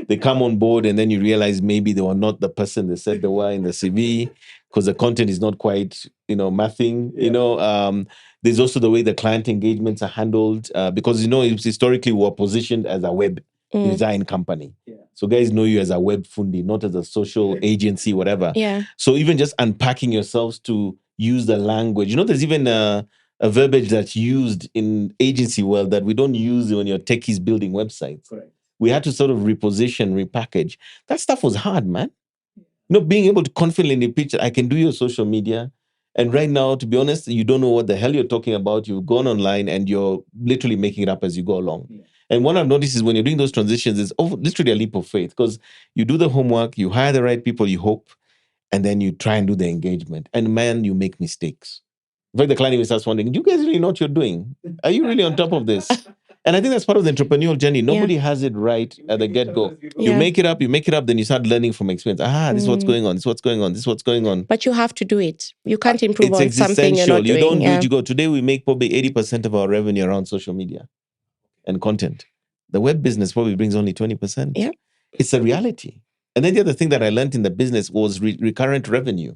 They come on board and then you realize maybe they were not the person they said they were in the CV, because the content is not quite, mathing. There's also the way the client engagements are handled, because, historically we were positioned as a web design company. So guys know you as a web fundi, not as a social agency, whatever. So even just unpacking yourselves to use the language, there's even a verbiage that's used in agency world that we don't use when your techies building websites. Correct. We had to sort of reposition, repackage. That stuff was hard, man. Being able to confidently pitch that I can do your social media. And right now, to be honest, you don't know what the hell you're talking about. You've gone online and you're literally making it up as you go along. Yeah. And what I've noticed is when you're doing those transitions, it's literally a leap of faith, because you do the homework, you hire the right people, you hope, and then you try and do the engagement. And man, you make mistakes. In fact, the client even starts wondering, do you guys really know what you're doing? Are you really on top of this? And I think that's part of the entrepreneurial journey. Nobody has it right at the get-go. You make it up, then you start learning from experience. This is what's going on, this is what's going on, this is what's going on. But you have to do it. You can't improve it's on something you're not doing. You don't do it, you go. Today we make probably 80% of our revenue around social media and content. The web business probably brings only 20%. Yeah. It's a reality. And then the other thing that I learned in the business was recurrent revenue.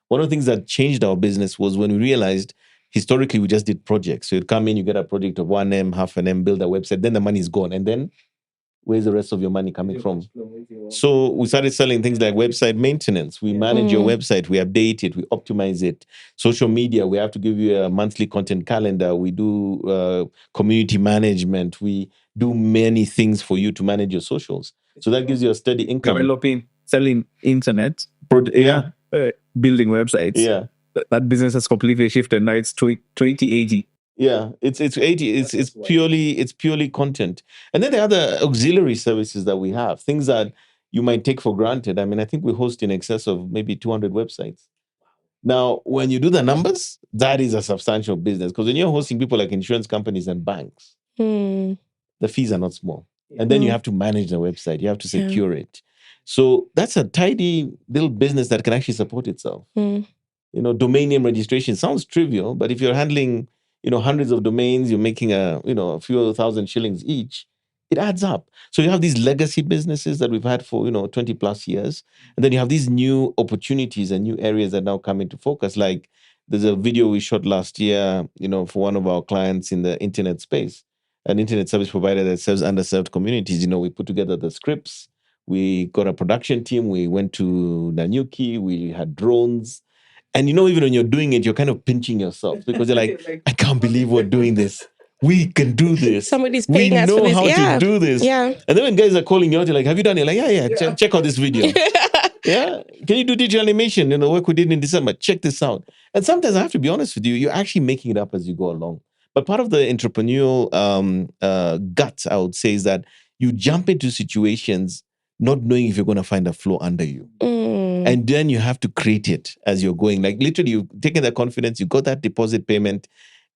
One of the things that changed our business was when we realized historically we just did projects. So you'd come in, you get a project of 1M, half an M, build a website, then the money is gone. And then where's the rest of your money coming from? So we started selling things like website maintenance. We manage your website, we update it, we optimize it. Social media, we have to give you a monthly content calendar. We do community management. We do many things for you to manage your socials. So that gives you a steady income. Developing, selling internet, building websites. Yeah. That business has completely shifted. Now it's 2080. Yeah, it's 80. It's purely content. And then the other auxiliary services that we have, things that you might take for granted. I mean, I think we host in excess of maybe 200 websites. Now, when you do the numbers, that is a substantial business, because when you're hosting people like insurance companies and banks, the fees are not small. And then you have to manage the website. You have to secure it. So that's a tidy little business that can actually support itself. Domain name registration sounds trivial, but if you're handling, hundreds of domains, you're making a few thousand shillings each, it adds up. So you have these legacy businesses that we've had for, 20 plus years. And then you have these new opportunities and new areas that now come into focus. Like there's a video we shot last year, for one of our clients in the internet space, an internet service provider that serves underserved communities. We put together the scripts, We got a production team. We went to Nanyuki. We had drones. And even when you're doing it, you're kind of pinching yourself because you're like, I can't believe we're doing this. We can do this. Somebody's paying us for We this. know how to do this. Yeah. And then when guys are calling you out, you're like, have you done it? Like, yeah. Check out this video. Yeah. Can you do digital animation? The work we did in December. Check this out. And sometimes I have to be honest with you, you're actually making it up as you go along. But part of the entrepreneurial guts, I would say, is that you jump into situations not knowing if you're going to find a flow under you. And then you have to create it as you're going. Like literally, you've taken that confidence, you got that deposit payment,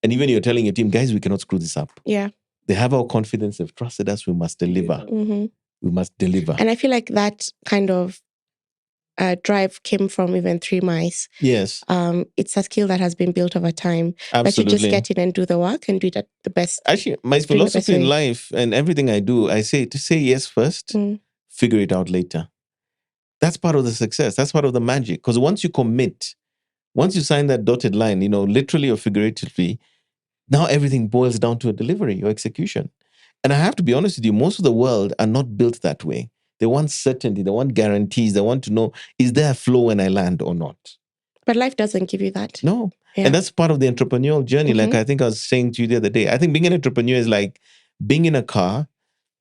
and even you're telling your team, guys, we cannot screw this up. Yeah. They have our confidence, they've trusted us, we must deliver. We must deliver. And I feel like that kind of drive came from even 3 Mice. Yes. It's a skill that has been built over time. Absolutely. But you just get in and do the work and do it at the best. Actually, my philosophy in life and everything I do, I say to say yes first, figure it out later. That's part of the success. That's part of the magic. Because once you commit, once you sign that dotted line, literally or figuratively, now everything boils down to a delivery or execution. And I have to be honest with you, most of the world are not built that way. They want certainty. They want guarantees. They want to know, is there a flow when I land or not? But life doesn't give you that. No. Yeah. And that's part of the entrepreneurial journey. Like I think I was saying to you the other day, I think being an entrepreneur is like being in a car.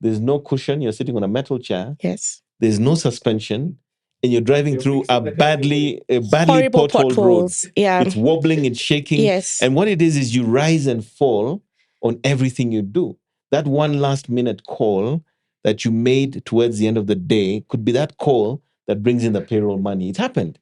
There's no cushion. You're sitting on a metal chair. Yes. There's no suspension. And you're driving through a badly potholed road. Yeah. It's wobbling, it's shaking. Yes. And what it is you rise and fall on everything you do. That one last minute call that you made towards the end of the day could be that call that brings in the payroll money. It happened.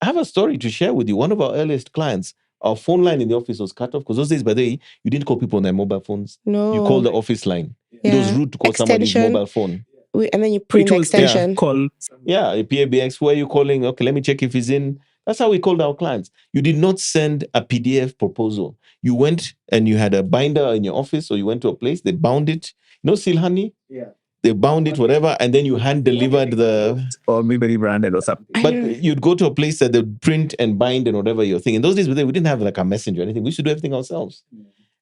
I have a story to share with you. One of our earliest clients, our phone line in the office was cut off because those days, by the way, you didn't call people on their mobile phones. No. You called the office line. Yeah. It was rude to call somebody's mobile phone. And then you print the extension. Yeah, call. Yeah, a PABX, who are you calling? Okay, let me check if he's in. That's how we called our clients. You did not send a PDF proposal. You went and you had a binder in your office, or you went to a place, they bound it. Seal honey? Yeah. They bound it, whatever, and then you hand delivered the... Or maybe branded or something. But you'd go to a place that they'd print and bind and whatever your thing. In those days, we didn't have like a messenger or anything. We used to do everything ourselves.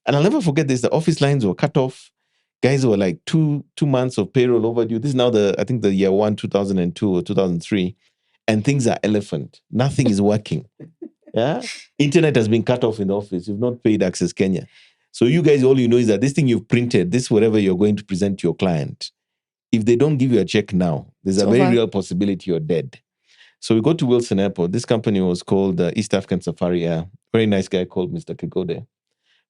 And I'll never forget this. The office lines were cut off. Guys were like two months of payroll overdue. This is now I think the year 1, 2002 or 2003. And things are elephant. Nothing is working. Yeah. Internet has been cut off in the office. You've not paid Access Kenya. So you guys, all you know is that this thing you've printed, this whatever you're going to present to your client, if they don't give you a check now, there's a very real possibility you're dead. So we go to Wilson Airport. This company was called East African Safari Air. Very nice guy called Mr. Kigode,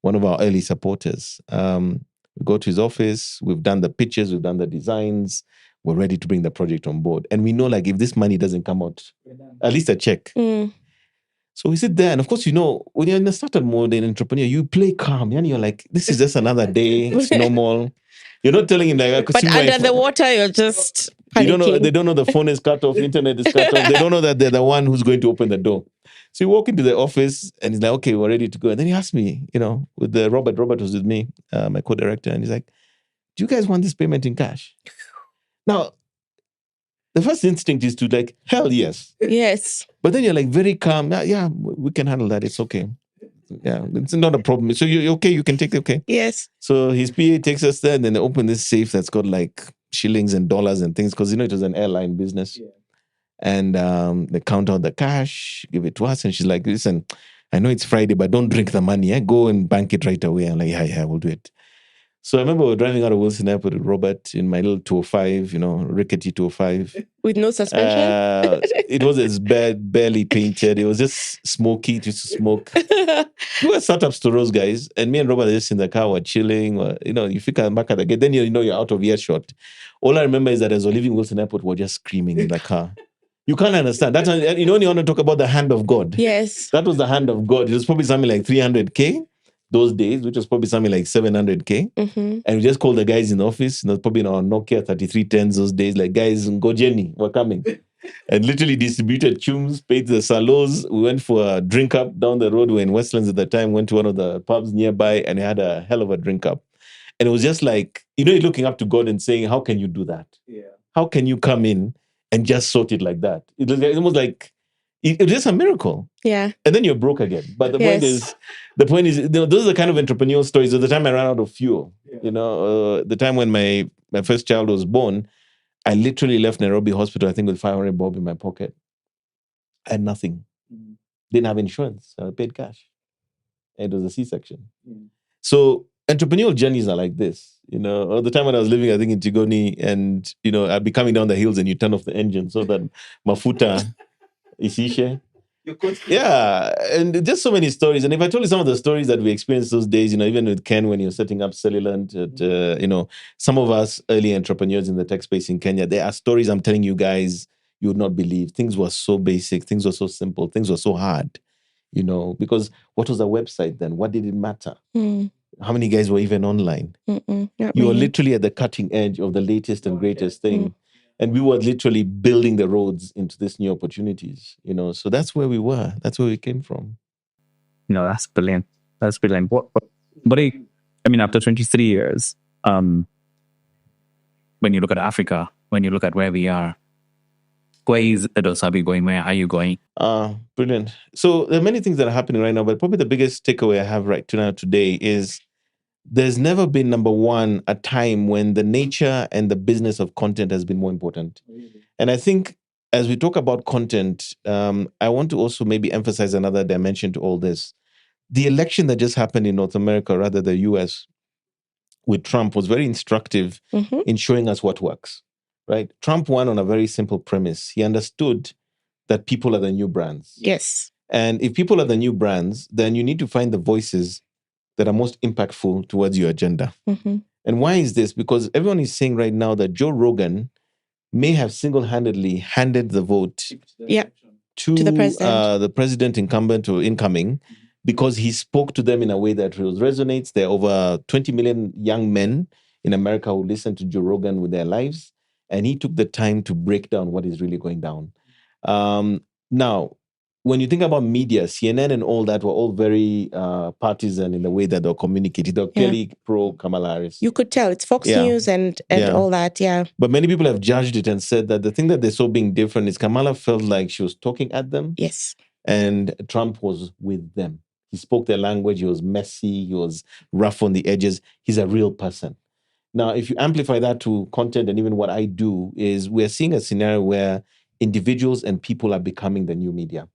one of our early supporters. We go to his office. We've done the pitches. We've done the designs. We're ready to bring the project on board. And we know, like, if this money doesn't come out, at least a check. So we sit there. And of course, when you're in a startup mode, an entrepreneur, you play calm. And you're like, this is just another day. It's normal. You're not telling him, like, but under the water, you're just panicking. They don't know the phone is cut off, internet is cut off. They don't know that they're the one who's going to open the door. So you walk into the office and he's like, okay, we're ready to go. And then he asked me, with Robert was with me, my co-director, and he's like, do you guys want this payment in cash? Now, the first instinct is to like, hell yes. Yes. But then you're like very calm. Yeah, we can handle that. It's okay. Yeah, it's not a problem. So you're okay, you can take it, okay? Yes. So his PA takes us there and then they open this safe that's got like shillings and dollars and things because, it was an airline business. Yeah. And they count out the cash, give it to us. And she's like, listen, I know it's Friday, but don't drink the money. Go and bank it right away. I'm like, yeah, we'll do it. So I remember we were driving out of Wilson Airport with Robert in my little 205, rickety 205. With no suspension? It was barely painted. It was just smoky, just to smoke. We were startups to those guys. And me and Robert are just in the car, we're chilling. You feel back at the gate, then you're out of earshot. All I remember is that as we're leaving Wilson Airport, we're just screaming in the car. You can't understand. That's when you want to talk about the hand of God. Yes. That was the hand of God. It was probably something like 300K those days, which was probably something like 700K. And we just called the guys in the office, probably in our Nokia 3310s those days, like, guys, Ngojeni, we're coming. And literally distributed tunes, paid the salos. We went for a drink up down the road. We were in Westlands at the time, went to one of the pubs nearby and had a hell of a drink up. And it was just like, you're looking up to God and saying, how can you do that? Yeah. How can you come in and just sort it like that? It was almost like, it was just a miracle. Yeah. And then you're broke again. But the point is, those are the kind of entrepreneurial stories. At the time I ran out of fuel, the time when my first child was born, I literally left Nairobi hospital, I think, with 500 bob in my pocket. I had nothing. Didn't have insurance. I paid cash. And it was a C-section. So entrepreneurial journeys are like this. All the time when I was living, I think, in Tigoni, and, I'd be coming down the hills and you turn off the engine so that mafuta isishe. Yeah, and just so many stories. And if I told you some of the stories that we experienced those days, even with Ken when he was setting up Cellulant, some of us early entrepreneurs in the tech space in Kenya, there are stories I'm telling you guys you would not believe. Things were so basic, things were so simple, things were so hard, because what was a website then? What did it matter? How many guys were even online? You were literally at the cutting edge of the latest and greatest thing. And we were literally building the roads into these new opportunities, So that's where we were. That's where we came from. That's brilliant. That's brilliant. But after 23 years, when you look at Africa, when you look at where we are, where is Edosabi going? Where are you going? Brilliant. So there are many things that are happening right now, but probably the biggest takeaway I have right now today is there's never been, number one, a time when the nature and the business of content has been more important. And I think as we talk about content, I want to also maybe emphasize another dimension to all this. The election that just happened in North America, rather the US, with Trump was very instructive in showing us what works, right? Trump won on a very simple premise. He understood that people are the new brands. Yes. And if people are the new brands, then you need to find the voices that are most impactful towards your agenda. And why is this? Because everyone is saying right now that Joe Rogan may have single-handedly handed the vote to the president incumbent or incoming, because he spoke to them in a way that resonates. There are over 20 million young men in America who listen to Joe Rogan with their lives, and he took the time to break down what is really going down. Now, when you think about media, CNN and all that were all very partisan in the way that they're communicating. They're clearly pro-Kamala Harris. You could tell it's Fox News and all that, But many people have judged it and said that the thing that they saw being different is Kamala felt like she was talking at them. Yes. And Trump was with them. He spoke their language. He was messy. He was rough on the edges. He's a real person. Now, if you amplify that to content, and even what I do, is we're seeing a scenario where individuals and people are becoming the new media.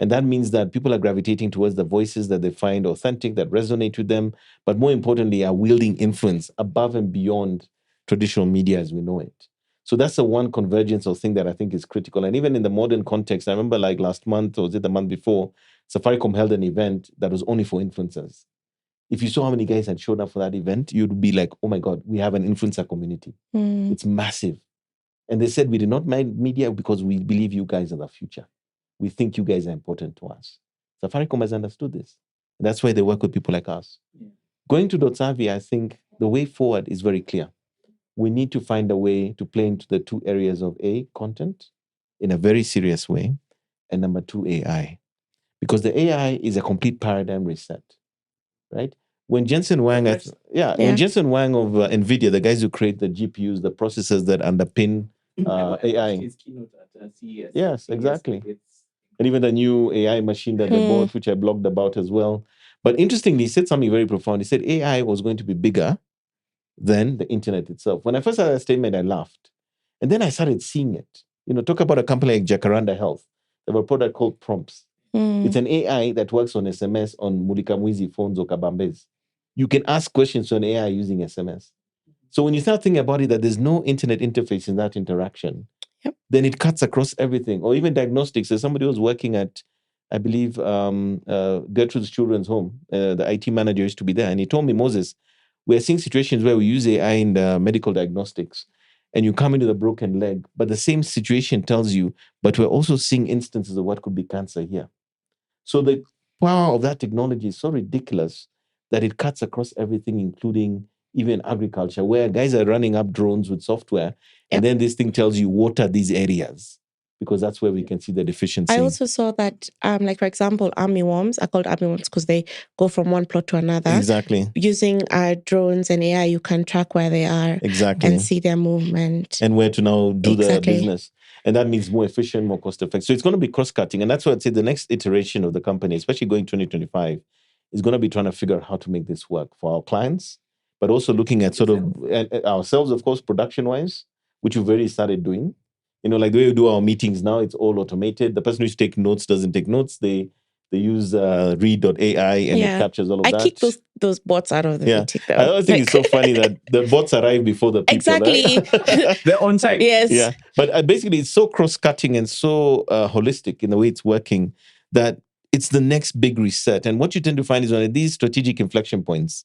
And that means that people are gravitating towards the voices that they find authentic, that resonate with them, but more importantly, are wielding influence above and beyond traditional media as we know it. So that's the one convergence or thing that I think is critical. And even in the modern context, I remember like last month, or was it the month before, Safaricom held an event that was only for influencers. If you saw how many guys had showed up for that event, you'd be like, oh my God, we have an influencer community. It's massive. And they said, we did not mind media because we believe you guys are the future. We think you guys are important to us. Safaricom has understood this. And that's why they work with people like us. Going to Dotsavi, I think the way forward is very clear. We need to find a way to play into the two areas of A, content, in a very serious way, and number two, AI. Because the AI is a complete paradigm reset, right? When Jensen Wang, when Jensen Wang of NVIDIA, the guys who create the GPUs, the processors that underpin AI. His keynote at CES. Yes, exactly. And even the new AI machine that they bought, which I blogged about as well. But interestingly, he said something very profound. He said AI was going to be bigger than the internet itself. When I first heard that statement, I laughed. And then I started seeing it. Talk about a company like Jacaranda Health. They have a product called Prompts. It's an AI that works on SMS on Mulikamwizi phones or Kabambes. You can ask questions to an AI using SMS. So when you start thinking about it, that there's no internet interface in that interaction, then it cuts across everything. Or even diagnostics. There's somebody who was working at, I believe, Gertrude's Children's Home. The IT manager used to be there. And he told me, Moses, we're seeing situations where we use AI in the medical diagnostics, and you come into the broken leg, but the same situation tells you, but we're also seeing instances of what could be cancer here. So the power of that technology is so ridiculous that it cuts across everything, including even agriculture, where guys are running up drones with software, and then this thing tells you water these areas, because that's where we can see the deficiency. I also saw that, like for example, armyworms are called armyworms because they go from one plot to another. Exactly. Using drones and AI, you can track where they are and see their movement. And where to now do the business. And that means more efficient, more cost-effective. So it's going to be cross-cutting. And that's why I'd say the next iteration of the company, especially going 2025, is going to be trying to figure out how to make this work for our clients, but also looking at sort of ourselves, of course, production-wise, which we've already started doing. Like the way we do our meetings now, it's all automated. The person who used to take notes doesn't take notes. They use read.ai and it captures all of I that. kick those bots out of the meeting though. I always think it's so funny that the bots arrive before the people. Exactly. Right? They're on site. Yes. Yeah. But basically, it's so cross-cutting and so holistic in the way it's working that it's the next big reset. And what you tend to find is on these strategic inflection points,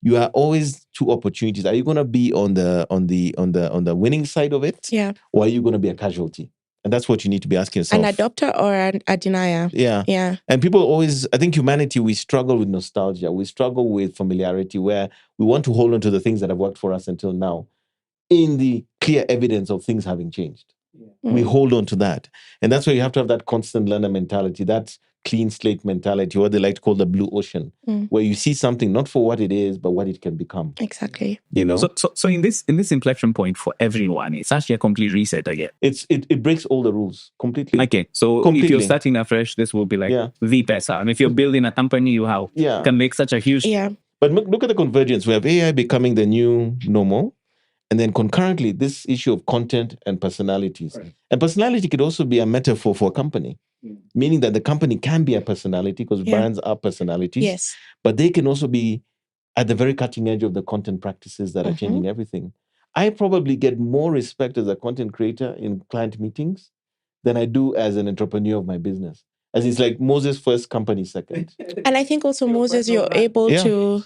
you are always two opportunities. Are you going to be on the winning side of it? Yeah. Or are you going to be a casualty? And that's what you need to be asking yourself. An adopter or a denier? Yeah. Yeah. And people always, I think humanity, we struggle with nostalgia. We struggle with familiarity where we want to hold on to the things that have worked for us until now in the clear evidence of things having changed. We hold on to that. And that's why you have to have that constant learner mentality, that clean slate mentality, what they like to call the blue ocean, where you see something not for what it is, but what it can become. Exactly. So in this inflection point for everyone, it's actually a complete reset again. It breaks all the rules completely. Okay, so if you're starting afresh, this will be like the pesa. And if you're building a company, you can make such a huge. Yeah. But look at the convergence. We have AI becoming the new normal. And then concurrently, this issue of content and personalities. Right. And personality could also be a metaphor for a company, meaning that the company can be a personality because brands are personalities. Yes. But they can also be at the very cutting edge of the content practices that are changing everything. I probably get more respect as a content creator in client meetings than I do as an entrepreneur of my business. As it's like Moses first, company second. And I think also, Moses, you're able to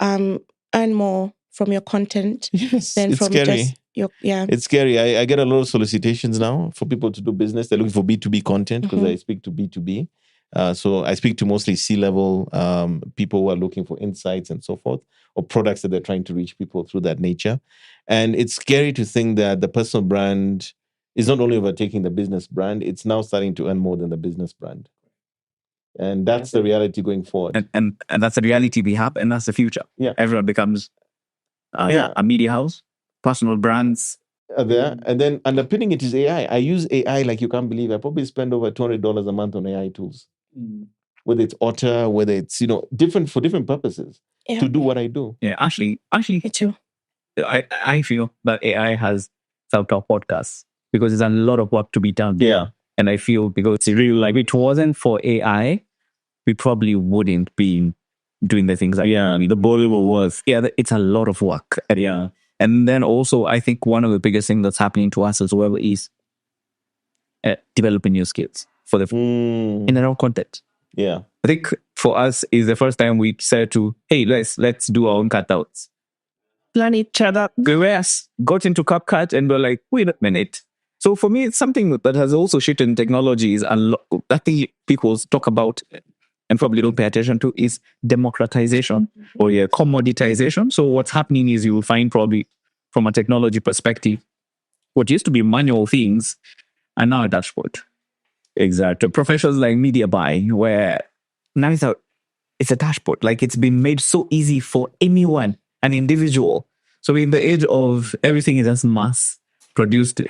earn more from your content than it's from scary. just your It's scary. I get a lot of solicitations now for people to do business. They're looking for B2B content because I speak to B2B. So I speak to mostly C-level people who are looking for insights and so forth, or products that they're trying to reach people through that nature. And it's scary to think that the personal brand is not only overtaking the business brand, it's now starting to earn more than the business brand. And that's the reality going forward. And that's the reality we have, and that's the future. Yeah. Everyone becomes a media house, personal brands. There. And then underpinning it is AI. I use AI like you can't believe. I probably spend over $200 a month on AI tools. Whether it's Otter, whether it's, different for different purposes to do what I do. Yeah, actually, me too. I feel that AI has helped our podcasts because there's a lot of work to be done. Yeah. And I feel because it's really like, if it wasn't for AI, we probably wouldn't be doing the things like the Bollywood was. Yeah, it's a lot of work. Yeah. And then also, I think one of the biggest things that's happening to us as well is developing new skills for the in our own content. Yeah. I think for us is the first time we said to, hey, let's do our own cutouts. Plan each other. Got into CapCut and we're like, wait a minute. So for me, it's something that has also shifted in technology is that thing people talk about and probably don't pay attention to is democratization or commoditization. So what's happening is you will find probably from a technology perspective, what used to be manual things are now a dashboard. Exactly. Professions like media buying, where now it's a dashboard. Like it's been made so easy for anyone, an individual. So in the age of everything is just mass produced,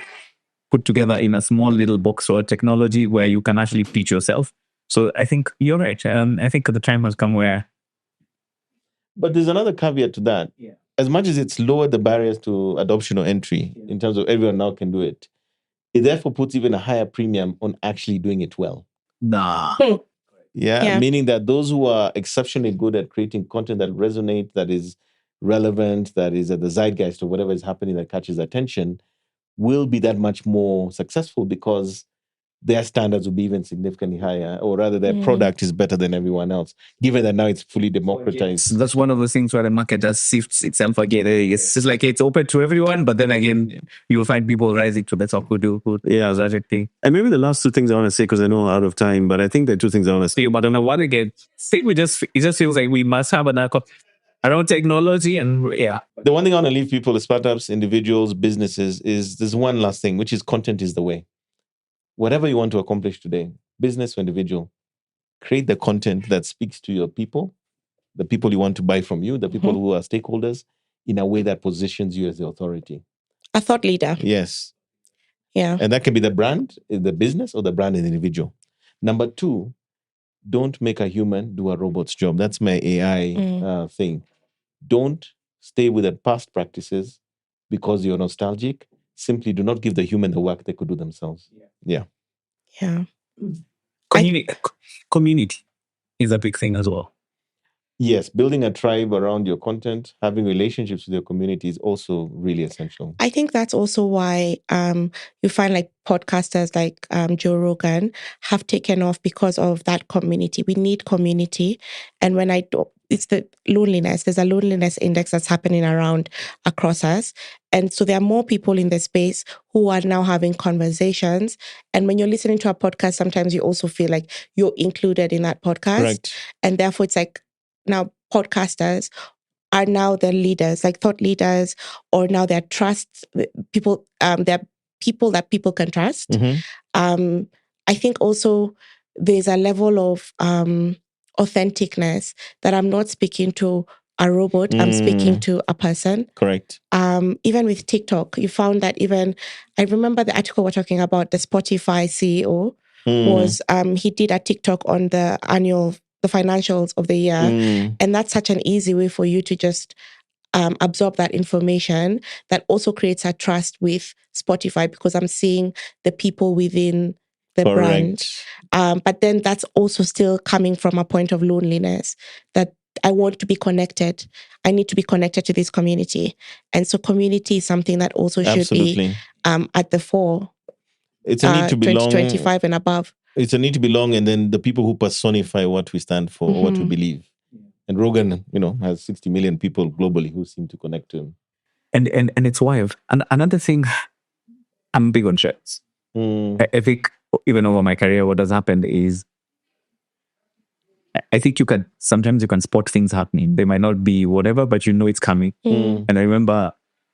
put together in a small little box or technology where you can actually teach yourself. So I think you're right. I think the time has come where. But there's another caveat to that. Yeah. As much as it's lowered the barriers to adoption or entry in terms of everyone now can do it, it therefore puts even a higher premium on actually doing it well. Yeah, meaning that those who are exceptionally good at creating content that resonates, that is relevant, that is at the zeitgeist of whatever is happening that catches attention, will be that much more successful because their standards will be even significantly higher, or rather their product is better than everyone else, given that now it's fully democratized. That's one of the things where the market just shifts itself again. It's just like it's open to everyone, but then again, you will find people rising to the top who do. Yeah, that's a thing. And maybe the last two things I want to say, because I know I'm out of time, but I think there are two things I want to say. But on the one again, it just feels like we must have an around technology and The one thing I want to leave people, startups, individuals, businesses, is there's one last thing, which is content is the way. Whatever you want to accomplish today, business or individual, create the content that speaks to your people, the people you want to buy from you, the people who are stakeholders, in a way that positions you as the authority. A thought leader. Yes. Yeah. And that can be the brand, the business, or the brand and the individual. Number two, don't make a human do a robot's job. That's my AI thing. Don't stay with the past practices because you're nostalgic. simply do not give the human the work they could do themselves. Yeah. Yeah. Community is a big thing as well. Yes, building a tribe around your content, having relationships with your community is also really essential. I think that's also why you find like podcasters like Joe Rogan have taken off because of that community. We need community. And when it's the loneliness. There's a loneliness index that's happening around across us. And so there are more people in the space who are now having conversations. And when you're listening to a podcast, sometimes you also feel like you're included in that podcast. Correct. And therefore it's like now podcasters are now the leaders, like thought leaders, or now they're people. They're people that people can trust. Mm-hmm. I think also there's a level of authenticness that I'm not speaking to a robot. I'm speaking to a person. Correct. Even with TikTok, you found that I remember the article we're talking about, the Spotify CEO was, he did a TikTok on the financials of the year. And that's such an easy way for you to just absorb that information that also creates a trust with Spotify because I'm seeing the people within the brand. But then that's also still coming from a point of loneliness that I want to be connected. I need to be connected to this community. And so community is something that also should be at the fore. It's a need to belong. 2025 and above. It's a need to belong, and then the people who personify what we stand for, or what we believe. And Rogan, has 60 million people globally who seem to connect to him. And it's wild. And another thing, I'm big on shirts. I think even over my career, what has happened is I think sometimes you can spot things happening. They might not be whatever, but it's coming. And I remember,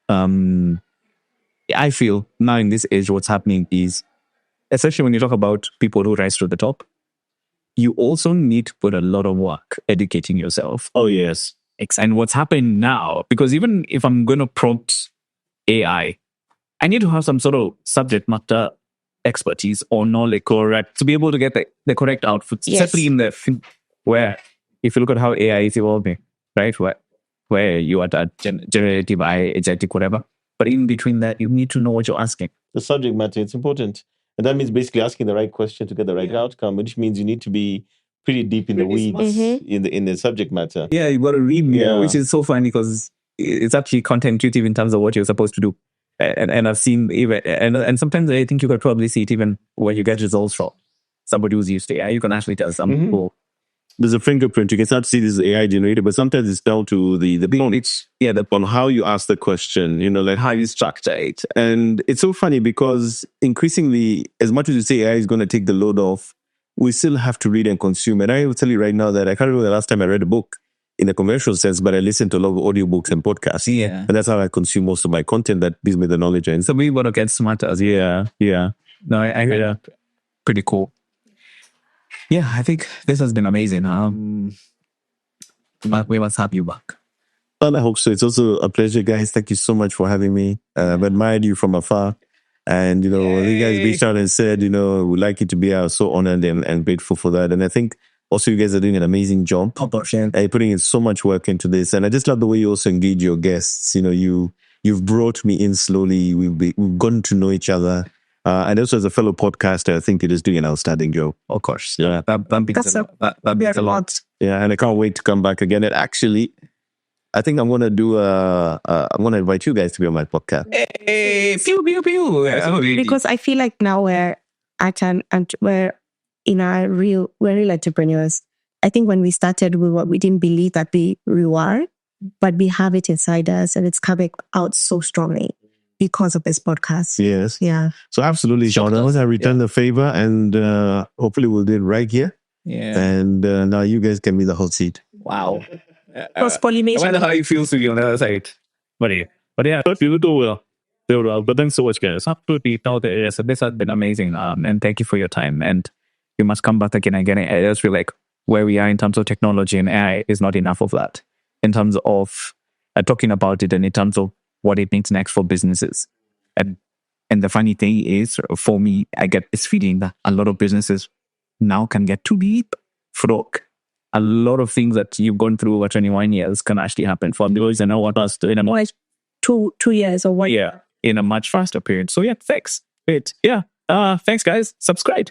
I feel now in this age, what's happening is, especially when you talk about people who rise to the top, you also need to put a lot of work educating yourself. Oh, yes. And what's happening now, because even if I'm going to prompt AI, I need to have some sort of subject matter expertise or knowledge correct to be able to get the correct outputs. Yes. Especially in where, if you look at how AI is evolving, right? Where you are at generative AI, agentic, whatever. But in between that, you need to know what you're asking. The subject matter, it's important. And that means basically asking the right question to get the right outcome, which means you need to be pretty deep in the weeds in the subject matter. Yeah, you got to read more, which is so funny because it's actually counterintuitive in terms of what you're supposed to do. And I've seen even, and sometimes I think you could probably see it even when you get results from somebody who's used to AI. You can actually tell some people. There's a fingerprint. You can start to see this AI generated, but sometimes it's down to the knowledge. Yeah, on how you ask the question, like how you structure it. And it's so funny because increasingly, as much as you say AI is going to take the load off, we still have to read and consume. And I will tell you right now that I can't remember the last time I read a book in a conventional sense, but I listen to a lot of audiobooks and podcasts. Yeah. And that's how I consume most of my content that gives me the knowledge. And so we want to get smarter. Yeah. No, I heard that. Pretty cool. Yeah, I think this has been amazing. We must have you back. Well, I hope so. It's also a pleasure, guys. Thank you so much for having me. I've admired you from afar. And, you guys reached out and said, we'd like you to be out. So honored and grateful for that. And I think also you guys are doing an amazing job. You're putting in so much work into this. And I just love the way you also engage your guests. You've brought me in slowly. We've gotten to know each other. And also as a fellow podcaster, I think it is doing an outstanding job. Of course. Yeah. That means a lot. Yeah. And I can't wait to come back again. And actually, I think I'm going to I'm going to invite you guys to be on my podcast. Hey, pew, pew, pew. Because I feel like now we're we're real entrepreneurs. I think when we started, we didn't believe that we were, but we have it inside us and it's coming out so strongly because of this podcast. Yes. Yeah. So absolutely, Shauna, I return the favor and hopefully we'll do it right here. Yeah. And now you guys can be the hot seat. Wow. Cross-pollination. I wonder how it feels to be on the other side. But yeah, you do well. But thanks so much, guys. Absolutely. So this has been amazing. And thank you for your time. And you must come back again and again. I just feel like where we are in terms of technology and AI is not enough of that. In terms of talking about it and in terms of what it means next for businesses. And the funny thing is, for me, I get this feeling that a lot of businesses now can get too deep. A lot of things that you've gone through over 21 years can actually happen for those and know what us doing. More like 2 years or 1 year. in a much faster period. So yeah, thanks. Thanks guys. Subscribe.